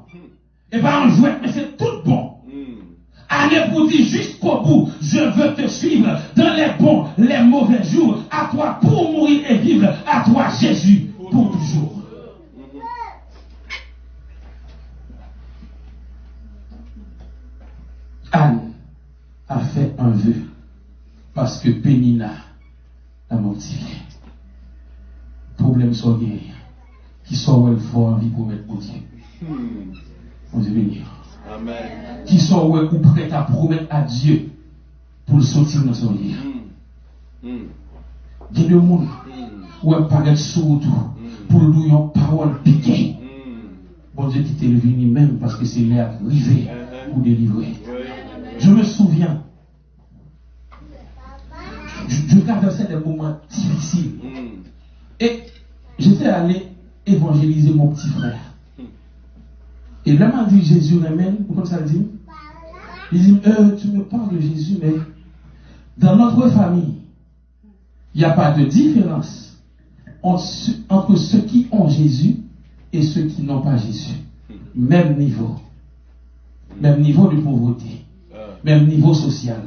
Et pas en jouet, mais c'est tout bon. Année pour dire jusqu'au bout, je veux te suivre dans les bons, les mauvais jours. À toi pour mourir et vivre. À toi Jésus pour toujours. Anne a fait un vœu parce que Pénina a menti. Problème soit gagné. Qui soit où elle faut envie pour mettre au Dieu. On Dieu béni. Amen. Qui soit où ou prêt à promettre à Dieu pour le sortir dans son lit. Il y a des gens où elle paraît sous tout pour lui une parole piquée. Bon Dieu qui t'est venu même parce que c'est l'air arrivé pour délivrer. Je me souviens, je traversais des moments difficiles et j'étais allé évangéliser mon petit frère. Et là, m'a dit Jésus ramène, pourquoi ça le dit? Il dit, tu me parles de Jésus, mais dans notre famille, il n'y a pas de différence entre ceux qui ont Jésus et ceux qui n'ont pas Jésus. Même niveau. Même niveau de pauvreté. Même niveau social.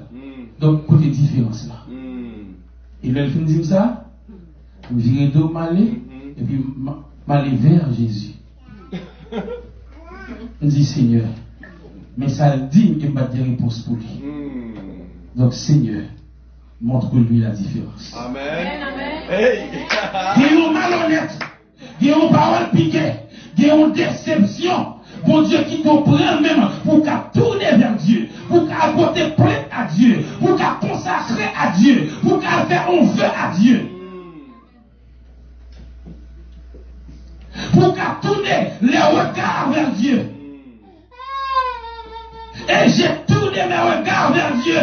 Donc, côté différence là. Et là, il me dit ça, je viens de m'aller, et puis m'aller vers Jésus. Je dis Seigneur, mais ça dit que je vais des réponses pour lui. Donc Seigneur, montre-lui la différence. Amen. Hey. Il y a une malhonnête, il y a une parole piquée, il y a une déception. Bon Dieu qui comprend même pour qu'à tourner vers Dieu, pour qu'à apporter plainte à Dieu, pour qu'à consacrer à Dieu, pour qu'à faire un vœu à Dieu. Pour qu'à tourner les regards vers Dieu. Et j'ai tourné mes regards vers Dieu.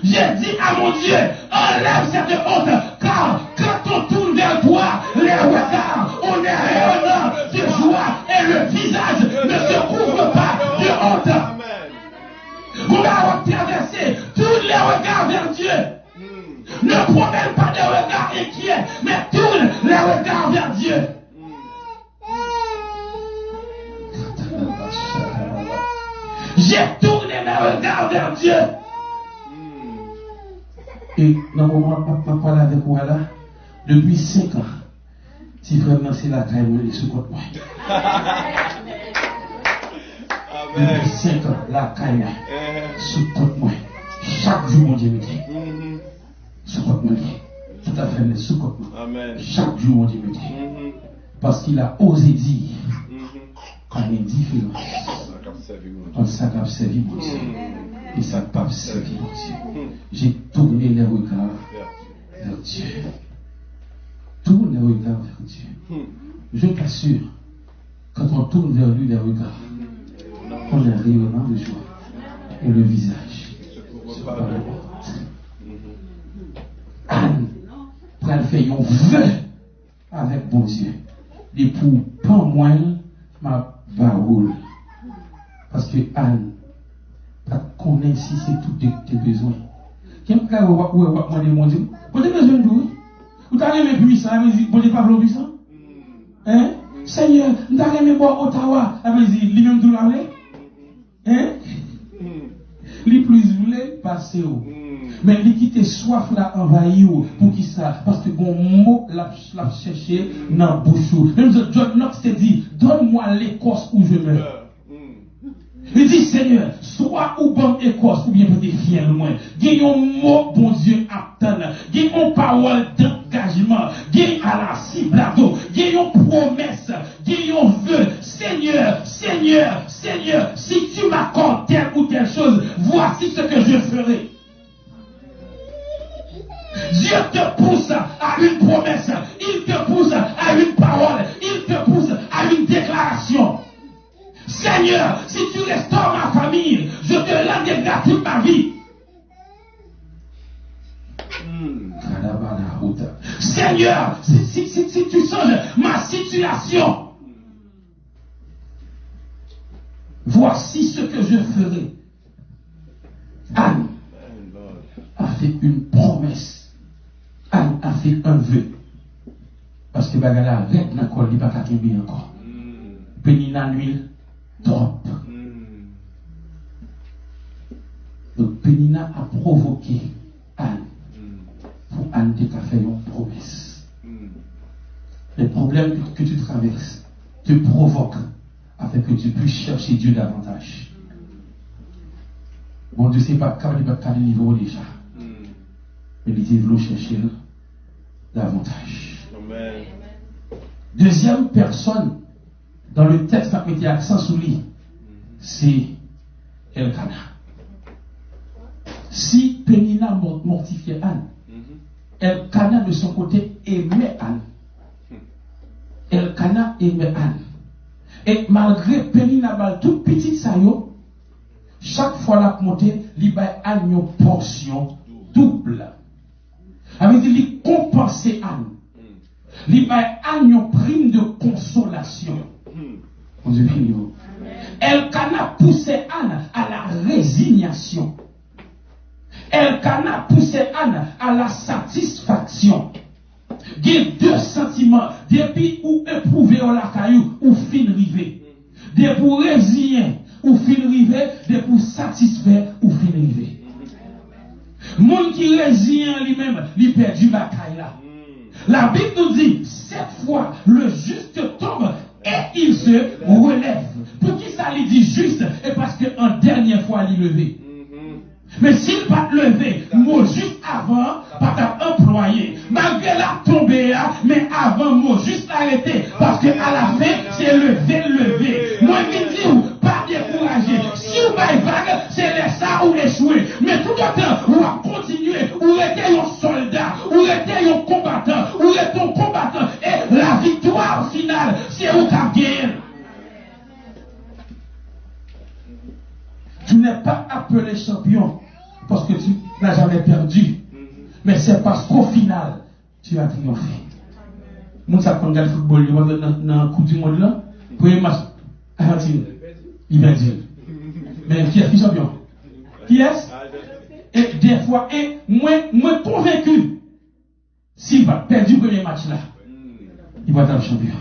J'ai dit à mon Dieu, enlève cette honte, car quand on tourne vers toi, les regards, on est rayonnant de joie et le visage ne se couvre pas de honte. Vous m'avez traversé tous les regards vers Dieu. Ne promène pas de regards inquiets, mais tourne les regards vers Dieu. J'ai tourné mes regards vers Dieu. Et dans le moment où je parle avec moi là, depuis 5 ans, si vraiment c'est la caille, je suis contre moi. Depuis 5 ans, la caille, sous contre moi. Chaque jour, mon Dieu me dit, sous contre moi. Tout à fait, sous contre moi. Chaque jour, mon Dieu me dit. Parce qu'il a osé dire qu'on est différent. On ça qui a servi mon Dieu. Et ça n'a pas servi mon Dieu. J'ai tourné les regards vers Dieu. Tourne les regards vers Dieu. Je t'assure, quand on tourne vers lui les regards, on est rayonnant de joie. Et le visage se parle de honte. Anne, pour elle faire un vœu avec mon Dieu. Et pour pas moins ma baroule. Parce que Anne, pas connaît si c'est tout tes besoins. Quel cas où on va demander mon Dieu? Vous avez besoin de vous? Vous avez aimé puissant, vous n'avez pas puissant? Hein? Seigneur, vous avez aimé boire Ottawa, lui-même tout l'avez? Hein? Les plus voulait passer où? Mais il quitte soif là envahi pour qui ça? Parce que bon mot l'a cherché dans la bouche. Même John Knox te dit, donne-moi l'Écosse où je meurs. Il dit, Seigneur, soit ou bonne Écosse ou bien peut-être fier loin. Gagne un mot, bon Dieu, attendre. Gagne une parole d'engagement. Gagne à la cible, gagne une promesse. Gagne un vœu. Seigneur, Seigneur, Seigneur, si tu m'accordes telle ou telle chose, voici ce que je ferai. Dieu te pousse à une promesse. Il te pousse à une parole. Il te pousse à une déclaration. Seigneur, si tu restaures ma famille, je te rendrai toute ma vie. Seigneur, si tu changes ma situation, voici ce que je ferai. Anne a fait une promesse. Anne a fait un vœu. Parce que Bagala arrête encore, il n'y a pas qu'à tomber encore. Pénina l'huile. Trop. Donc Pénina a provoqué Anne pour Anne te faire une promesse. Les problèmes que tu traverses te provoquent afin que tu puisses chercher Dieu davantage. Bon Dieu, c'est pas quand il va pas de niveau déjà. Mais il veut chercher davantage. Amen. Deuxième personne dans le texte qui a mis accent sur lui, c'est Elkana. Si Pénina mortifiait Anne, Elkana de son côté aimait Anne. Elkana aimait Anne. Et malgré Pénina bal toute petite sayo, chaque fois la montée, il y a une portion double. Avec il compensait Anne. Il y a une prime de consolation. Elkana poussait Anne à la résignation. Elkana poussait Anne à la satisfaction. Il y a deux sentiments. Depuis où éprouver la caillou ou fin rivé. Depuis pour résigner ou fin rivé. Depuis pour satisfaire ou fin rivé. Monde qui résigne lui-même, il perd du bataille là. La Bible nous dit, cette fois, le juste tombe et il se relève. Pour qui ça lui dit juste? Et parce qu'en dernière fois, il est levé. Mais s'il va lever, moi juste avant, pas t'a employé. Malgré la tombée, mais avant moi, juste arrêter. Parce que à la fin, c'est lever. Moi, je dis, pas décourager. Si vous avez vague, c'est les ça ou l'échouer. Mais tout le temps, vous va continuer, ou rester un soldat, ou rester un combattant, ou rester un combattant. Et la victoire finale, c'est où t'as gagné. Tu n'es pas appelé champion parce que tu n'as jamais perdu. Mais c'est parce qu'au final, tu as triomphé. Nous savons qu'on regarde le football, dans le coup du monde là, premier match, Argentine, il va dire. Mais qui est champion? Qui est-ce? Et des fois, et moi convaincu, s'il va perdre le premier match là, il va être champion.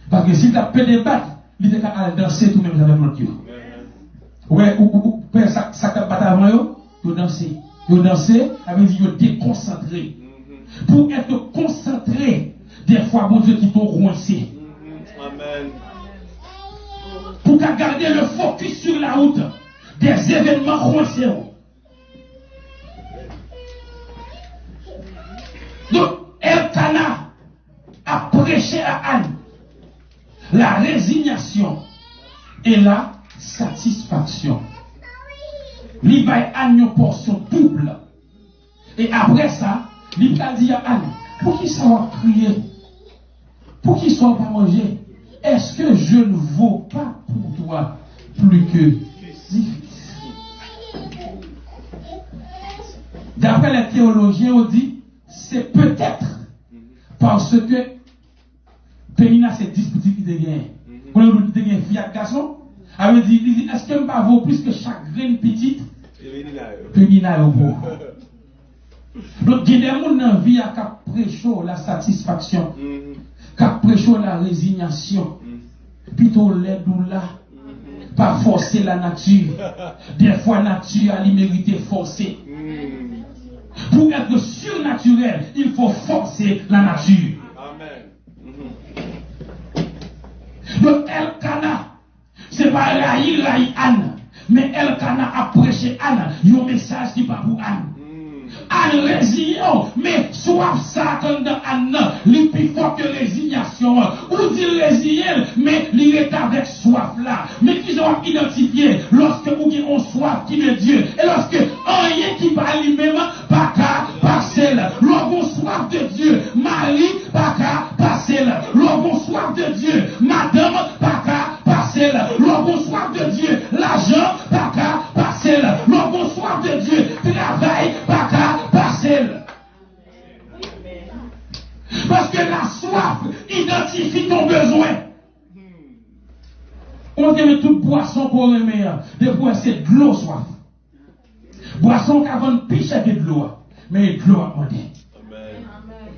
Parce que s'il a perdu le battre, il va danser tout même avec l'autre. Ouais, ou ça bat avant yo, yo danser, avec dit yo déconcentré. Pour être concentré, des fois bon Dieu qui t'ont roncé. Amen. Pour garder le focus sur la route des événements roncés. Donc Elkana a prêché à Anne la résignation et la satisfaction. Il va Anne une portion double. Et après ça, il a dit à Anne, pour qui ça va prier? Pour qui ça va pas manger? Est-ce que je ne vaux pas pour toi plus que 10 fils? D'après les théologiens, on dit, c'est peut-être parce que Pénina c'est 10 petits qui deviennent. Quand on dit qu'il y a fille à garçon, elle dit, est-ce que je ne vaut plus que chaque graine petite? Pénina au bout. Donc, il y a des gens dans la vie qui prêchent la satisfaction, qui prêchent la résignation, plutôt l'aide ou là, pas forcer la nature. Des fois, la nature a mérité forcer. Pour être surnaturel, il faut forcer la nature. Donc, Elkana, c'est pas Raï Anne, mais Elkana a prêché Anne, il y a un message qui va pour Anne. Anne résignation, mais soif ça comme dans Anne, il plus fort que résignation. Ou dit résigner, mais il est avec soif là. Mais qui ont identifié lorsque vous avez une soif qui est Dieu, et lorsque rien qui va lui-même, pas qu'à passer là. Lorsqu'on soif de Dieu, Marie, pas qu'à passer là. Lorsqu'on soif de Dieu, madame, pas qu'à passer là. Lorsqu'on soif de Dieu, l'argent, pas qu'à passer là. Lorsqu'on soif de Dieu, travail, pas qu'à passer là. Parce que la soif identifie ton besoin. On dit toute boisson pour le meilleur. Des fois, c'est de l'eau soif. Boisson qu'avant de picher de l'eau. Mais de l'eau à demander.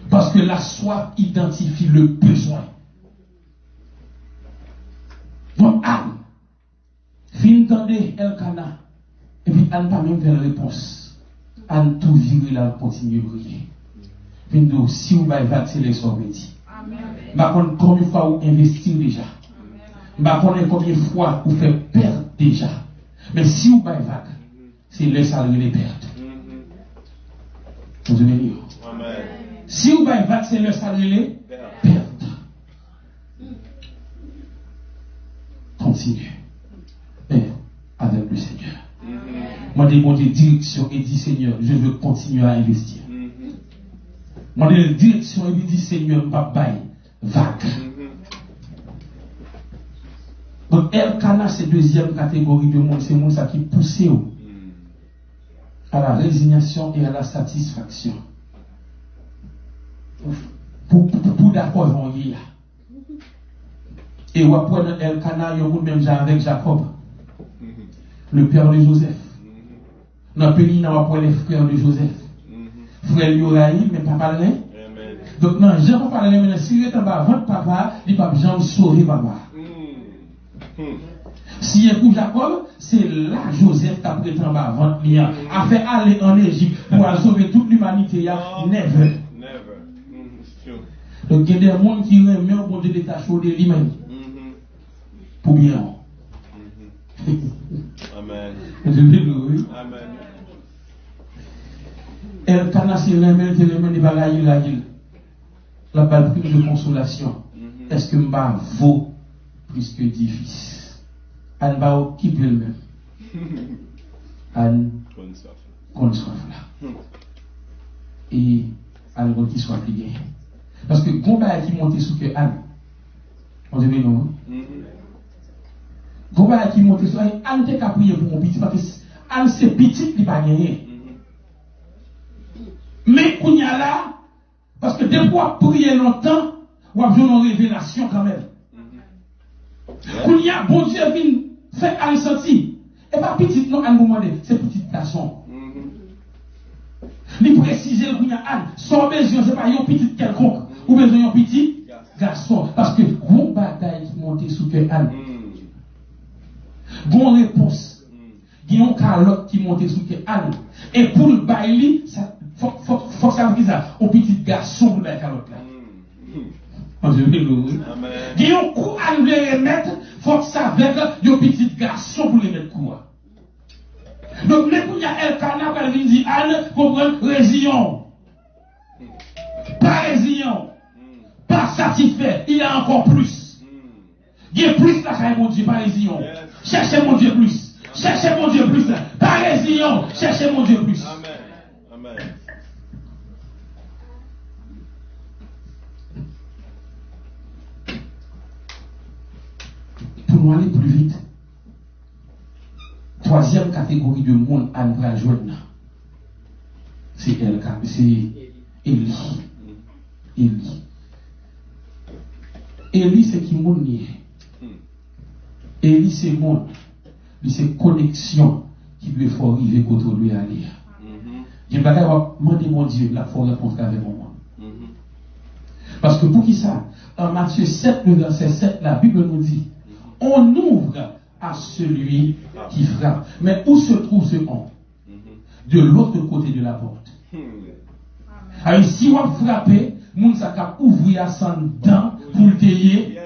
Parce que la soif identifie le besoin. Donc, Anne, fin tendez Elkana. Et puis, Anne pas même faire la réponse. Anne tout virer là, continue à briller. Puis, si vous avez vacciné son métier. Je ne sais pas combien de fois vous investissez déjà. Je ne sais pas combien de fois vous faites perdre déjà. Mais si vous avez vague, c'est les salariés les perdre. Vous avez dit. Si vous avez vague, c'est les salariés les perdre. Continuez. Et avec le Seigneur. Moi, je demande direction et dis Seigneur, je veux continuer à investir. Moi, je demande direction et dis Seigneur, papa, vague. Donc, Elkana, c'est deuxième catégorie de monde, c'est monde qui pousse à la résignation et à la satisfaction. Pour d'accord, ils vont y et on apprend Elkana, il y a même avec Jacob, le père de Joseph. Dans le pays, on apprend les frères de Joseph. Frère Yoraï, mais papa rien. Donc, non, Jean papa rien, mais si il est en bas, votre papa, il ne peut pas Jean sauver papa. Si il est pour Jacob, c'est là Joseph qui a prêté en bas, votre lien, a fait aller en Égypte pour sauver toute l'humanité. Never. Donc, il y a des gens qui remettent au bon Dieu d'état chaud de lui-même. Pour bien. Amen. Amen. Elkana, c'est l'un des bagailles, la balle prime de consolation. Est-ce que m'a vaut plus que 10 fils? Anne va occuper le même. Anne, qu'on soit là. Et Anne, qui soit plié. Parce que Gomba qui monte sous que Anne, on devait non. Gomba qui monte sous Anne, t'es qu'à prier pour mon petit, parce que Anne, c'est petit, il va gagner. Mais qu'on y a là, parce que des fois, prier longtemps, ou a besoin de révélation quand même. Qu'on y a, bon Dieu vient faire Anne sentir. Et pas petit, non, Anne vous demande, c'est petit garçon. Il précise qu'on y a Anne, son besoin, c'est pas un petit quelconque, ou besoin d'un petit garçon. Parce que, bon bataille qui monte sous que Anne. Bon réponse. Il y a un calotte qui monte sous que Anne. Et pour le bailler, ça. Faut que ça vous dise ça, au petit garçon de la calotte là. Il y a un coup à nous les remettre, faut que ça avec un petit garçon pour les mettre coup. Donc, mais quand il y a Elkana, quand il dit Anne, comprendre, résilient. Pas résilient. Pas satisfait. Il y a encore plus. Il y a plus là, mon Dieu, pas résilient. Cherchez mon Dieu plus. Cherchez mon Dieu plus. Pas résilient. Cherchez mon Dieu plus. Amen. Amen. Pour nous aller plus vite, troisième catégorie de monde à nous rejoindre, c'est Élie. Élie, c'est qui monde lié. Élie, c'est monde. C'est connexion qui lui faut arriver quand on lui aller. Je ne vais pas demander mon Dieu, la faut rencontrer avec mon monde. Parce que pour qui ça? En Matthieu 7, le verset 7, la Bible nous dit, on ouvre à celui qui frappe. Mais où se trouve ce on? De l'autre côté de la porte. Alors si on frappe, moun sa ka ouvrir à son dent pour le tailler.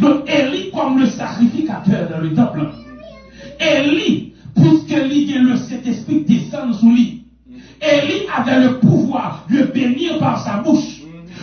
Donc Élie comme le sacrificateur dans le temple. Élie, puisque le Saint-Esprit descend sous lui. Élie avait le pouvoir de bénir par sa bouche.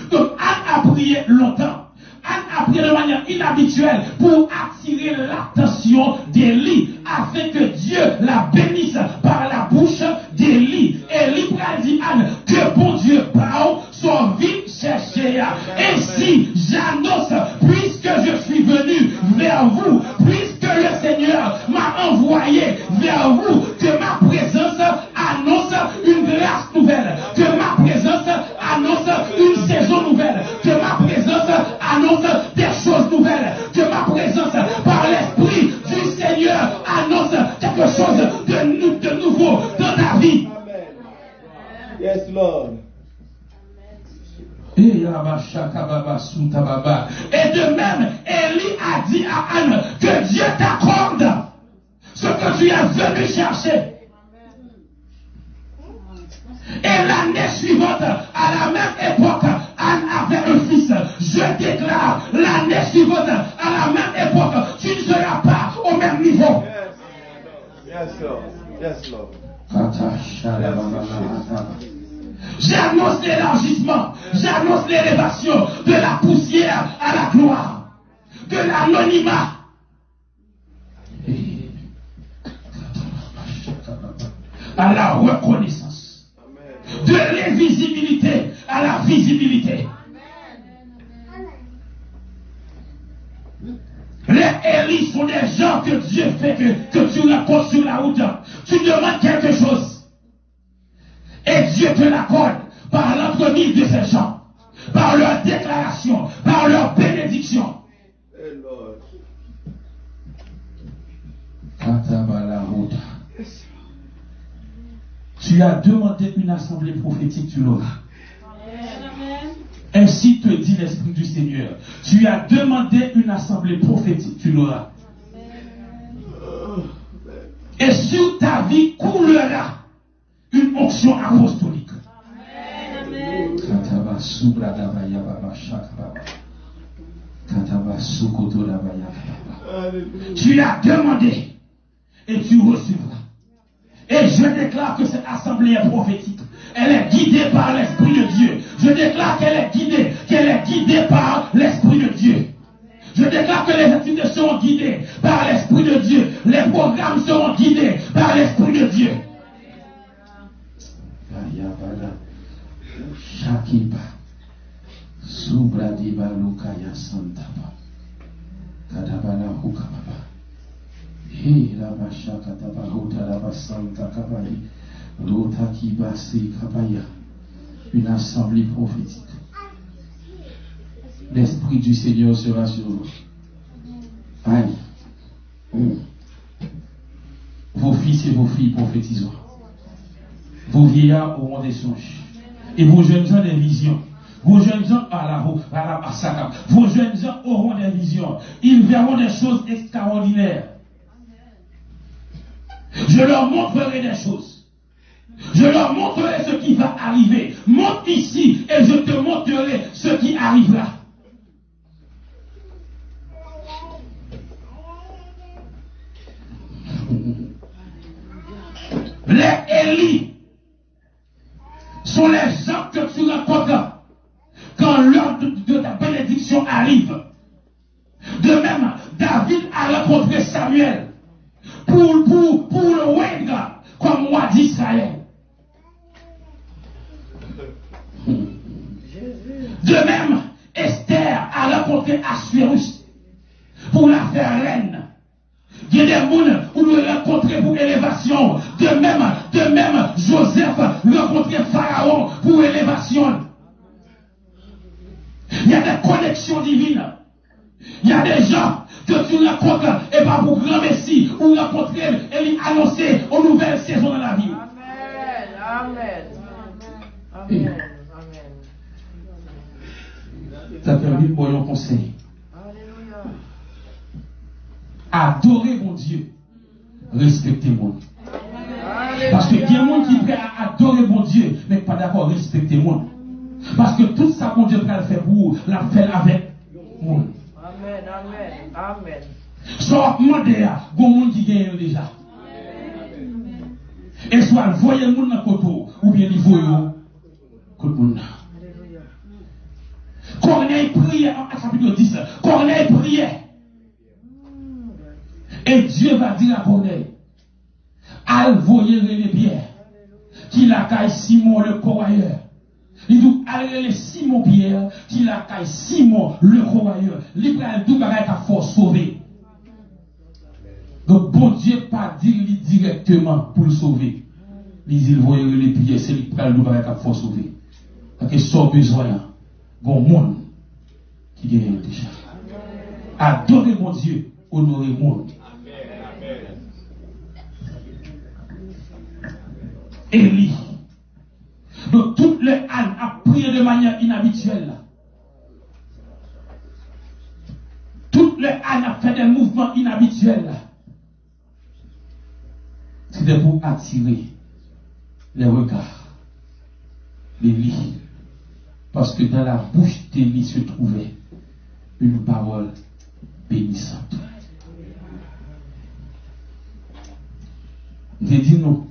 Donc Anne a prié longtemps. Anne a prié de manière inhabituelle pour attirer l'attention d'Élie afin que Dieu la bénisse par la bouche d'Élie. Élie a dit Anne que bon Dieu parle, son vie chercher. Ainsi j'annonce, puisque je suis venu vers vous, puisque le Seigneur m'a envoyé vers vous, que ma présence annonce une grâce nouvelle, que ma présence annonce une saison nouvelle, que ma présence annonce des choses nouvelles, que ma présence par l'Esprit du Seigneur annonce quelque chose de nouveau dans ta vie. Amen. Yes, Lord. Et de même, Élie a dit à Anne que Dieu t'accorde ce que tu es venu chercher. Et l'année suivante, à la même époque, Anne avait un fils. Je déclare, l'année suivante, à la même époque, tu ne seras pas au même niveau. Yes, Lord. Yes, Lord. J'annonce l'élargissement, j'annonce l'élévation de la poussière à la gloire, de l'anonymat. À la reconnaissance, de l'invisibilité à la visibilité. Les Élis sont des gens que Dieu fait que tu rencontres sur la route. Tu demandes quelque chose. Et Dieu te l'accorde par l'entremise de ces gens, par leur déclaration, par leur bénédiction. Hey, Lord. Tu as demandé une assemblée prophétique, tu l'auras. Ainsi te dit l'Esprit du Seigneur. Tu as demandé une assemblée prophétique, tu l'auras. Et sur ta vie coulera une onction apostolique. Tu as demandé et tu recevras. Et je déclare que cette assemblée est prophétique. Elle est guidée par l'Esprit de Dieu. Je déclare qu'elle est guidée par l'Esprit de Dieu. Je déclare que les activités seront guidées par l'Esprit de Dieu. Les programmes seront guidés par l'Esprit de Dieu. Shakiba Subradiba Lukaya Santaba Kadabala Hukababa He Laba Shakataba Hutalaba Santa Kabali Rota Kibasi Kabaya. Une assemblée prophétique. L'Esprit du Seigneur sera sur vous. Aïe. Vos fils et vos filles prophétiseront. Vos vieillards auront des songes. Et vos jeunes gens des visions. Vos jeunes gens vos jeunes gens auront des visions. Ils verront des choses extraordinaires. Je leur montrerai des choses. Je leur montrerai ce qui va arriver. Monte ici et je te montrerai ce qui arrivera. Les Élie sont les gens que tu rencontres quand l'heure de ta bénédiction arrive. De même, David a rencontré Samuel pour le oindre comme roi d'Israël. De même, Esther a rencontré Assuérus pour la faire reine. Il y a des gens où le rencontrer pour élévation. De même, Joseph rencontrer Pharaon pour élévation. Il y a des connexions divines. Il y a des gens que tu rencontres et pas pour grand messie ou rencontrer et lui annoncer une nouvelle saison dans la vie. Amen. Amen. Amen. Ça permet pour un conseil. Alléluia. Adorez mon Dieu. Respectez mon Dieu. Parce qu'il y a des gens qui sont prêts à adorer mon Dieu, mais pas d'accord respecter moi. Parce que tout ça, mon Dieu, peut le faire pour vous, l'a fait avec moi. Amen, amen, amen. Soit demander à bon monde qui gagne déjà. Et soit voyer le monde dans le côté, ou bien il voye le monde. Corneille priait en chapitre 10. Corneille priait. Et Dieu va dire à Corneille, al voyer les pierres, qu'il a caille Simon le corroyeur. Il dit, allez Simon Pierre, qu'il a caille Simon le corroyeur. Il prend tout bagage à force sauver. Donc, bon Dieu pas dire directement pour le sauver. Il dit, voyer les pierres, c'est lui qui prend tout bagage à force sauver. Parce que sans besoin, bon monde qui gagne déjà. Adorez mon Dieu, honorez mon monde. Élie. Donc toutes les ânes a prié de manière inhabituelle. Toutes les ânes a fait des mouvements inhabituels. C'était pour attirer les regards d'Élie. Parce que dans la bouche d'Élie se trouvait une parole bénissante. J'ai dit non.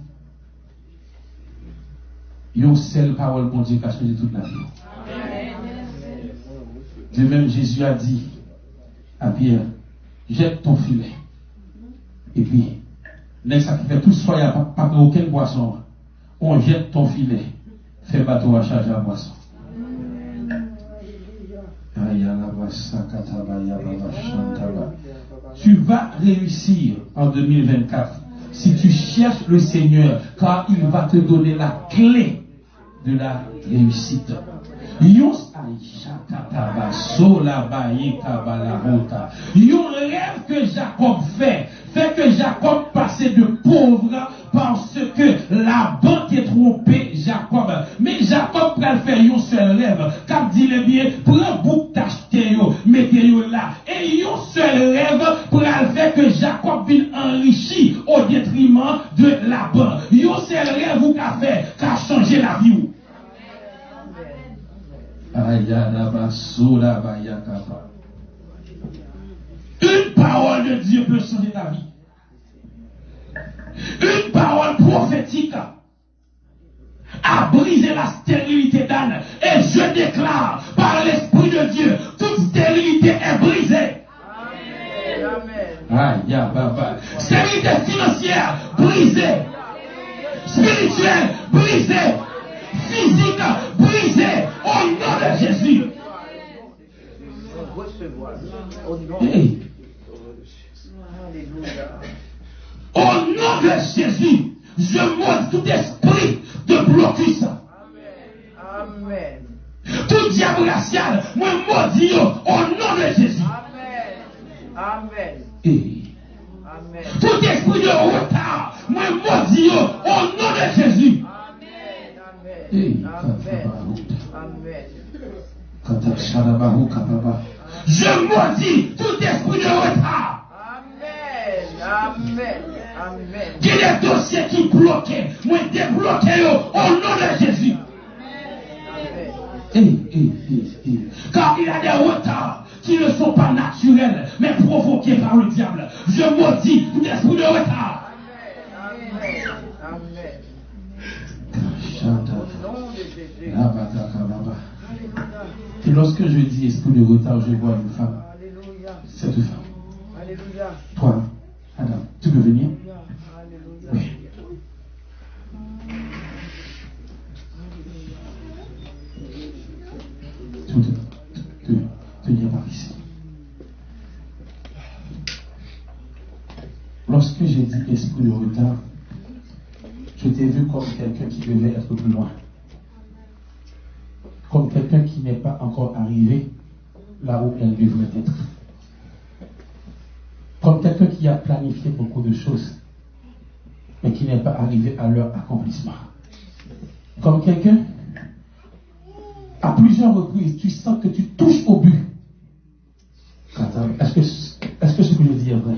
Une seule parole pour Dieu qui a changé toute la vie. De même, Jésus a dit à Pierre, jette ton filet. Et puis, ça qui fait tout soya, pas aucune boisson. On jette ton filet. Fais bateau à charge à boisson. Tu vas réussir en 2024 si tu cherches le Seigneur, car il va te donner la clé de la réussite. Yon rêve que Jacob fait que Jacob passait de pauvre parce que la banque est trompée Jacob. Mais Jacob peut faire un seul rêve. Comme dit le bien, prends bouc t'acheter yo, mettez yo là. Et un seul rêve pour faire que Jacob vienne enrichi au détriment de la banque. Un seul rêve vous qu'a fait, qu'a changé la vie. Une parole de Dieu peut changer ta vie. Une parole prophétique prophétique a brisé la stérilité d'Anne. Et je déclare par l'Esprit de Dieu, toute stérilité est brisée. Amen. Stérilité financière brisée. Spirituelle brisée. Physique brisée. Au nom de Jésus. Recevoir. Au nom Hey. Alléluia. Au nom de Jésus, je maudis tout esprit de blocus. Amen. Tout diable racial, moi maudis au nom de Jésus. Amen. Amen. Et Amen. tout esprit de retard, moi maudis au nom de Jésus. Amen. Amen. Amen. Je maudis tout esprit de retard. Amen. Amen. Amen. Qui est les dossiers qui bloquaient, moi débloquer au nom de Jésus. Car il y a des retards qui ne sont pas naturels, mais provoqués par le diable. Je maudis tout esprit de retard. Amen. Amen. Au nom de Jésus. Et lorsque je dis esprit de retard, je vois une femme. Alléluia. Cette femme. Alléluia. Toi, Adam, tu peux venir? Alléluia. Oui. Tu viens par ici. Lorsque j'ai dit esprit de retard, je t'ai vu comme quelqu'un qui devait être plus loin. Comme quelqu'un qui n'est pas encore arrivé là où elle devrait être. Comme quelqu'un qui a planifié beaucoup de choses, mais qui n'est pas arrivé à leur accomplissement. Comme quelqu'un, à plusieurs reprises, tu sens que tu touches au but. Est-ce que ce que je dis est vrai?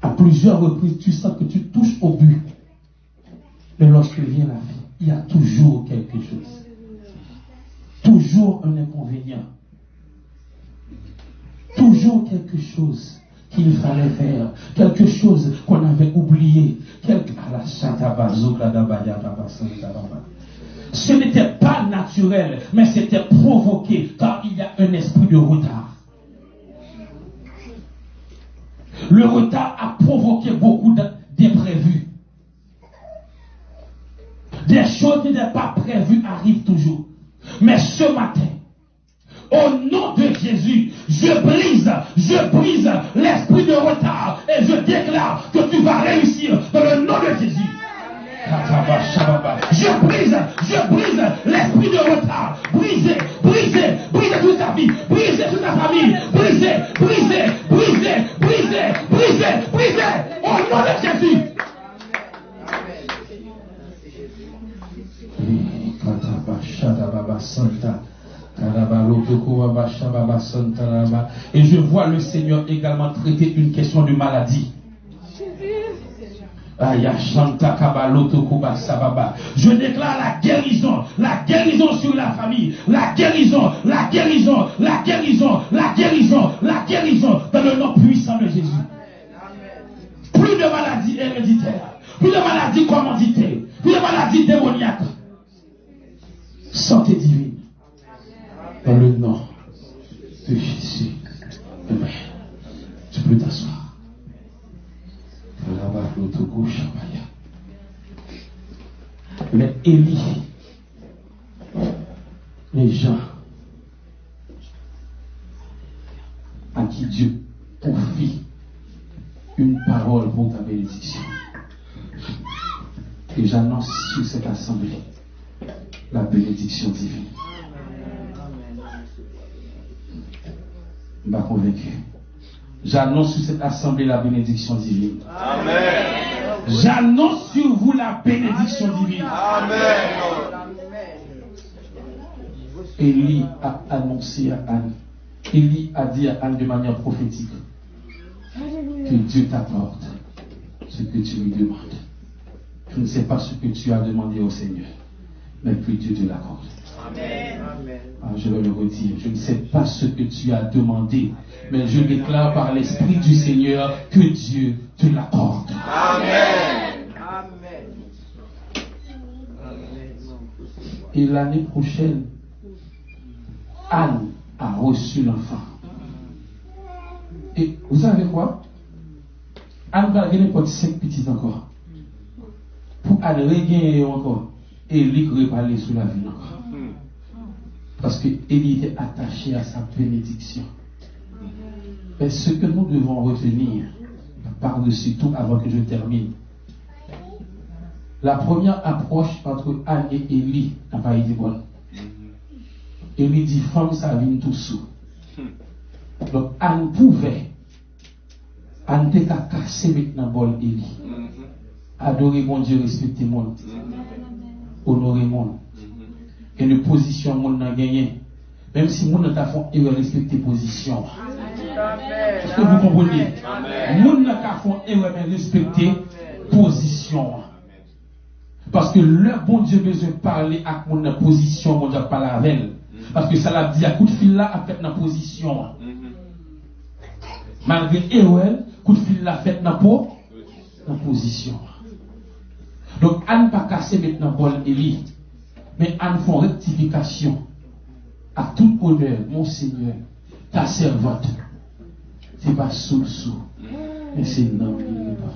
À plusieurs reprises, tu sens que tu touches au but. Mais lorsque vient la vie, il y a toujours quelque chose. Toujours un inconvénient. Toujours quelque chose qu'il fallait faire. Quelque chose qu'on avait oublié. Ce n'était pas naturel, mais c'était provoqué car il y a un esprit de retard. Le retard a provoqué beaucoup d'imprévus. Des choses qui n'étaient pas prévues arrivent toujours. Mais ce matin, au nom de Jésus, je brise l'esprit de retard et je déclare que tu vas réussir dans le nom de Jésus. Je brise l'esprit de retard. Brisez toute ta vie, brisez toute ta famille, brisez. Au nom de Jésus. Et je vois le Seigneur également traiter une question de maladie. Je déclare la guérison sur la famille, la guérison dans le nom puissant de Jésus. Plus de maladies héréditaires, plus de maladies commanditées, plus de maladies démoniaques. Santé divine, dans le nom de Jésus. Amen. Tu peux t'asseoir. Les Élie, les gens à qui Dieu confie une parole pour ta bénédiction. Et j'annonce sur cette assemblée la bénédiction divine. Je ne suis pas convaincu. J'annonce sur cette assemblée la bénédiction divine. Amen. J'annonce sur vous la bénédiction divine. Amen. Élie a annoncé à Anne. Élie a dit à Anne de manière prophétique que Dieu t'apporte ce que tu lui demandes. Je ne sais pas ce que tu as demandé au Seigneur, mais que Dieu te l'accorde. Amen. Je vais le redire. Je ne sais pas ce que tu as demandé, mais je déclare par l'Esprit du Seigneur que Dieu te l'accorde. Amen. Amen. Et l'année prochaine, Anne a reçu l'enfant. Et vous savez quoi? Anne va gagner pour 5 petits encore. Pour Anne regagner encore. Et lui reparler sur la vie encore. Parce qu'il était attaché à sa bénédiction. Mais ce que nous devons retenir, par-dessus tout, avant que je termine, la première approche entre Anne et Élie n'a pas été bonne. Élie dit, femme, ça vient tout sous. Donc Anne pouvait, Anne n'était qu'à casser maintenant bol Élie. Adorer mon Dieu, respecter mon monde. Honorer mon monde. Et une position mon n'a gagné. Même si mon n'a fait erreur, respecter position. Est-ce que vous comprenez? Mon n'a pas fait erreur, mais respecter position. Parce que le bon Dieu besoin de parler à mon position, mon Dieu pas la veille. Parce que ça l'a dit à coup de fil là, a fait dans position. Malgré erreur, coup de fil là fait dans position. Donc, Anne pas casser maintenant bol Élie. Mais Anne font rectification. À tout honneur, mon Seigneur, ta servante, c'est pas sous le sous, mais c'est non, il n'est pas.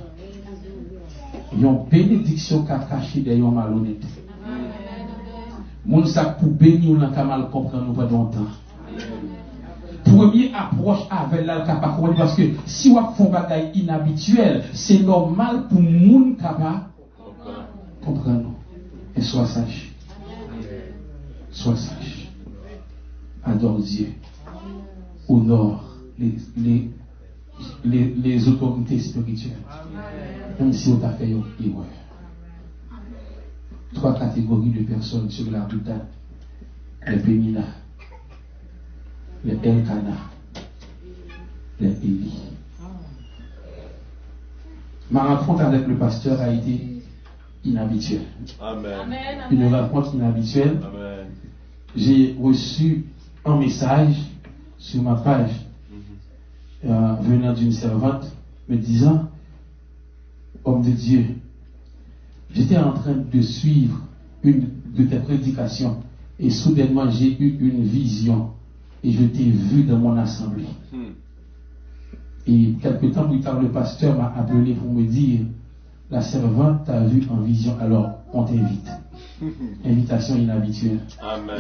Il y a une bénédiction qui a caché derrière un malhonnête. Mon sac pour bénir, on a mal comprendre pas longtemps. Première approche avec l'alcapa, parce que si on fait un bagage inhabituel, c'est normal pour moun capable comprendre. Et sois sage. Sois sage. Adore Dieu. Honore les autorités spirituelles. Même si on t'a fait une erreur. 3 catégories de personnes sur la boutade. Les Pénina, les Elkana, les Élie. Ma rencontre avec le pasteur a été inhabituelle. Amen. Une rencontre inhabituelle. Amen. J'ai reçu un message sur ma page venant d'une servante me disant, homme de Dieu, j'étais en train de suivre une de tes prédications et soudainement j'ai eu une vision et je t'ai vu dans mon assemblée. Et quelque temps plus tard, le pasteur m'a appelé pour me dire, la servante t'a vu en vision, alors on t'invite. Invitation inhabituelle. Amen.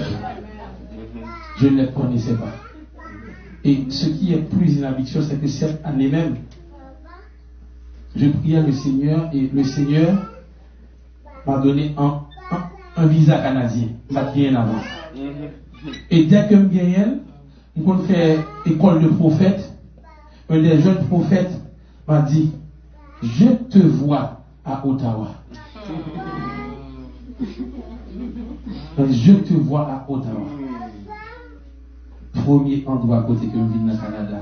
Je ne les connaissais pas. Et ce qui est plus inhabituel, c'est que cette année même, je priais le Seigneur et le Seigneur m'a donné un visa canadien. M'a gagné avant. Et dès que je gagne, on fait école de prophète. Un des jeunes prophètes m'a dit, je te vois à Ottawa. Je te vois à Ottawa. Premier endroit à côté que je vis dans le Canada.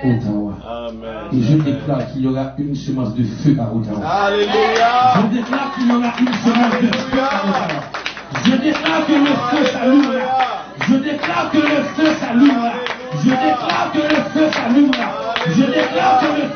Ottawa. Amen. Et je déclare qu'il y aura une semence de feu à Ottawa. Alléluia. Je déclare qu'il y aura une semence de feu à Ottawa. Je déclare que le feu s'allumera. Je déclare que le feu s'allumera. Je déclare que le feu s'allumera. Je déclare que le feu.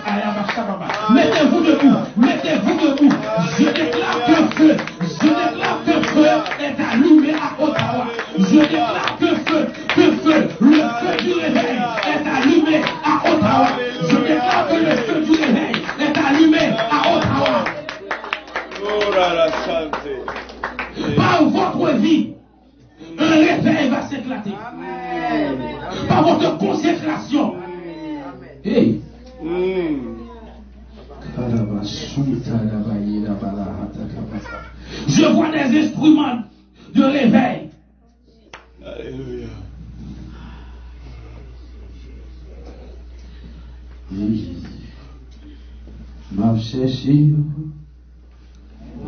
Mettez-vous debout. Mettez-vous debout. Je déclare que le feu. Je déclare que le feu est allumé à Ottawa. Je déclare que le feu, le feu du réveil est allumé à Ottawa. Je déclare que le feu du réveil est allumé à Ottawa. Oh là là, santé. Par votre vie, un réveil va s'éclater. Par votre consécration. Hey. Je vois des instruments de réveil. Alléluia. M'a cherché,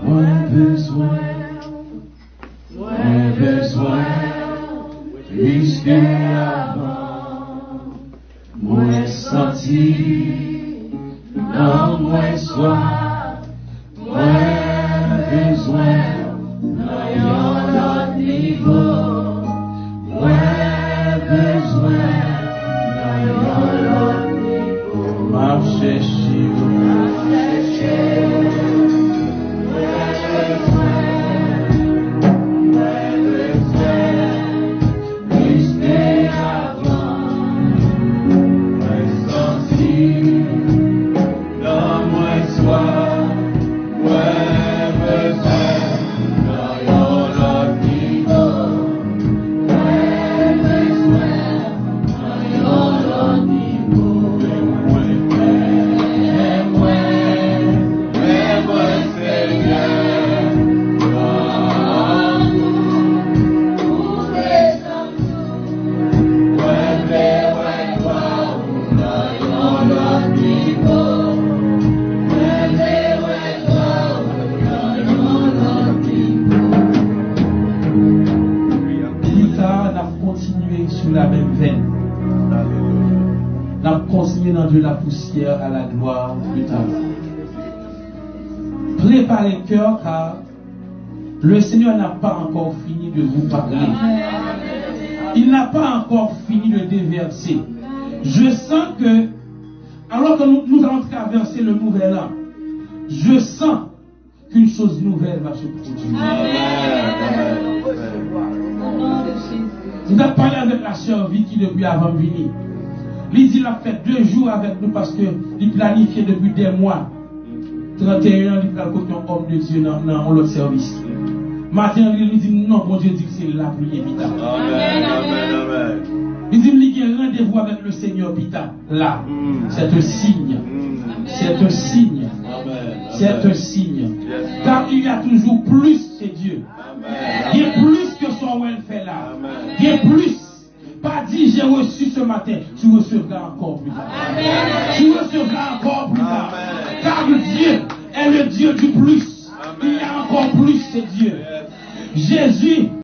moi besoin, plus que avant, moi senti, non moi soif, moi besoin, dans l'autre niveau, moi besoin, dans l'autre niveau, m'a cherché, de la poussière à la gloire de ta main. Préparez le cœur car le Seigneur n'a pas encore fini de vous parler. Il n'a pas encore fini de déverser. Je sens que, alors que nous allons traverser le nouvel an, je sens qu'une chose nouvelle va se produire. Vous avez parlé avec la sœur Vicky depuis avant de venir. Il a fait 2 jours avec nous parce qu'il planifiait depuis des mois. 31 ans, il a côté un homme de Dieu dans l'autre service. Matin, il dit non, bon Dieu dit que c'est la prière, Pita. Amen, amen, amen. Il dit qu'il y a un rendez-vous avec le Seigneur, Pita. Là, c'est un signe. C'est un signe. C'est un signe. Car il y a toujours plus que Dieu. Il y a plus que son welfare là. Il y a plus. Pas dit j'ai reçu ce matin, tu recevras encore plus tard. Tu recevras encore plus tard. Car Dieu est le Dieu du plus. Il y a encore plus, c'est Dieu. Jésus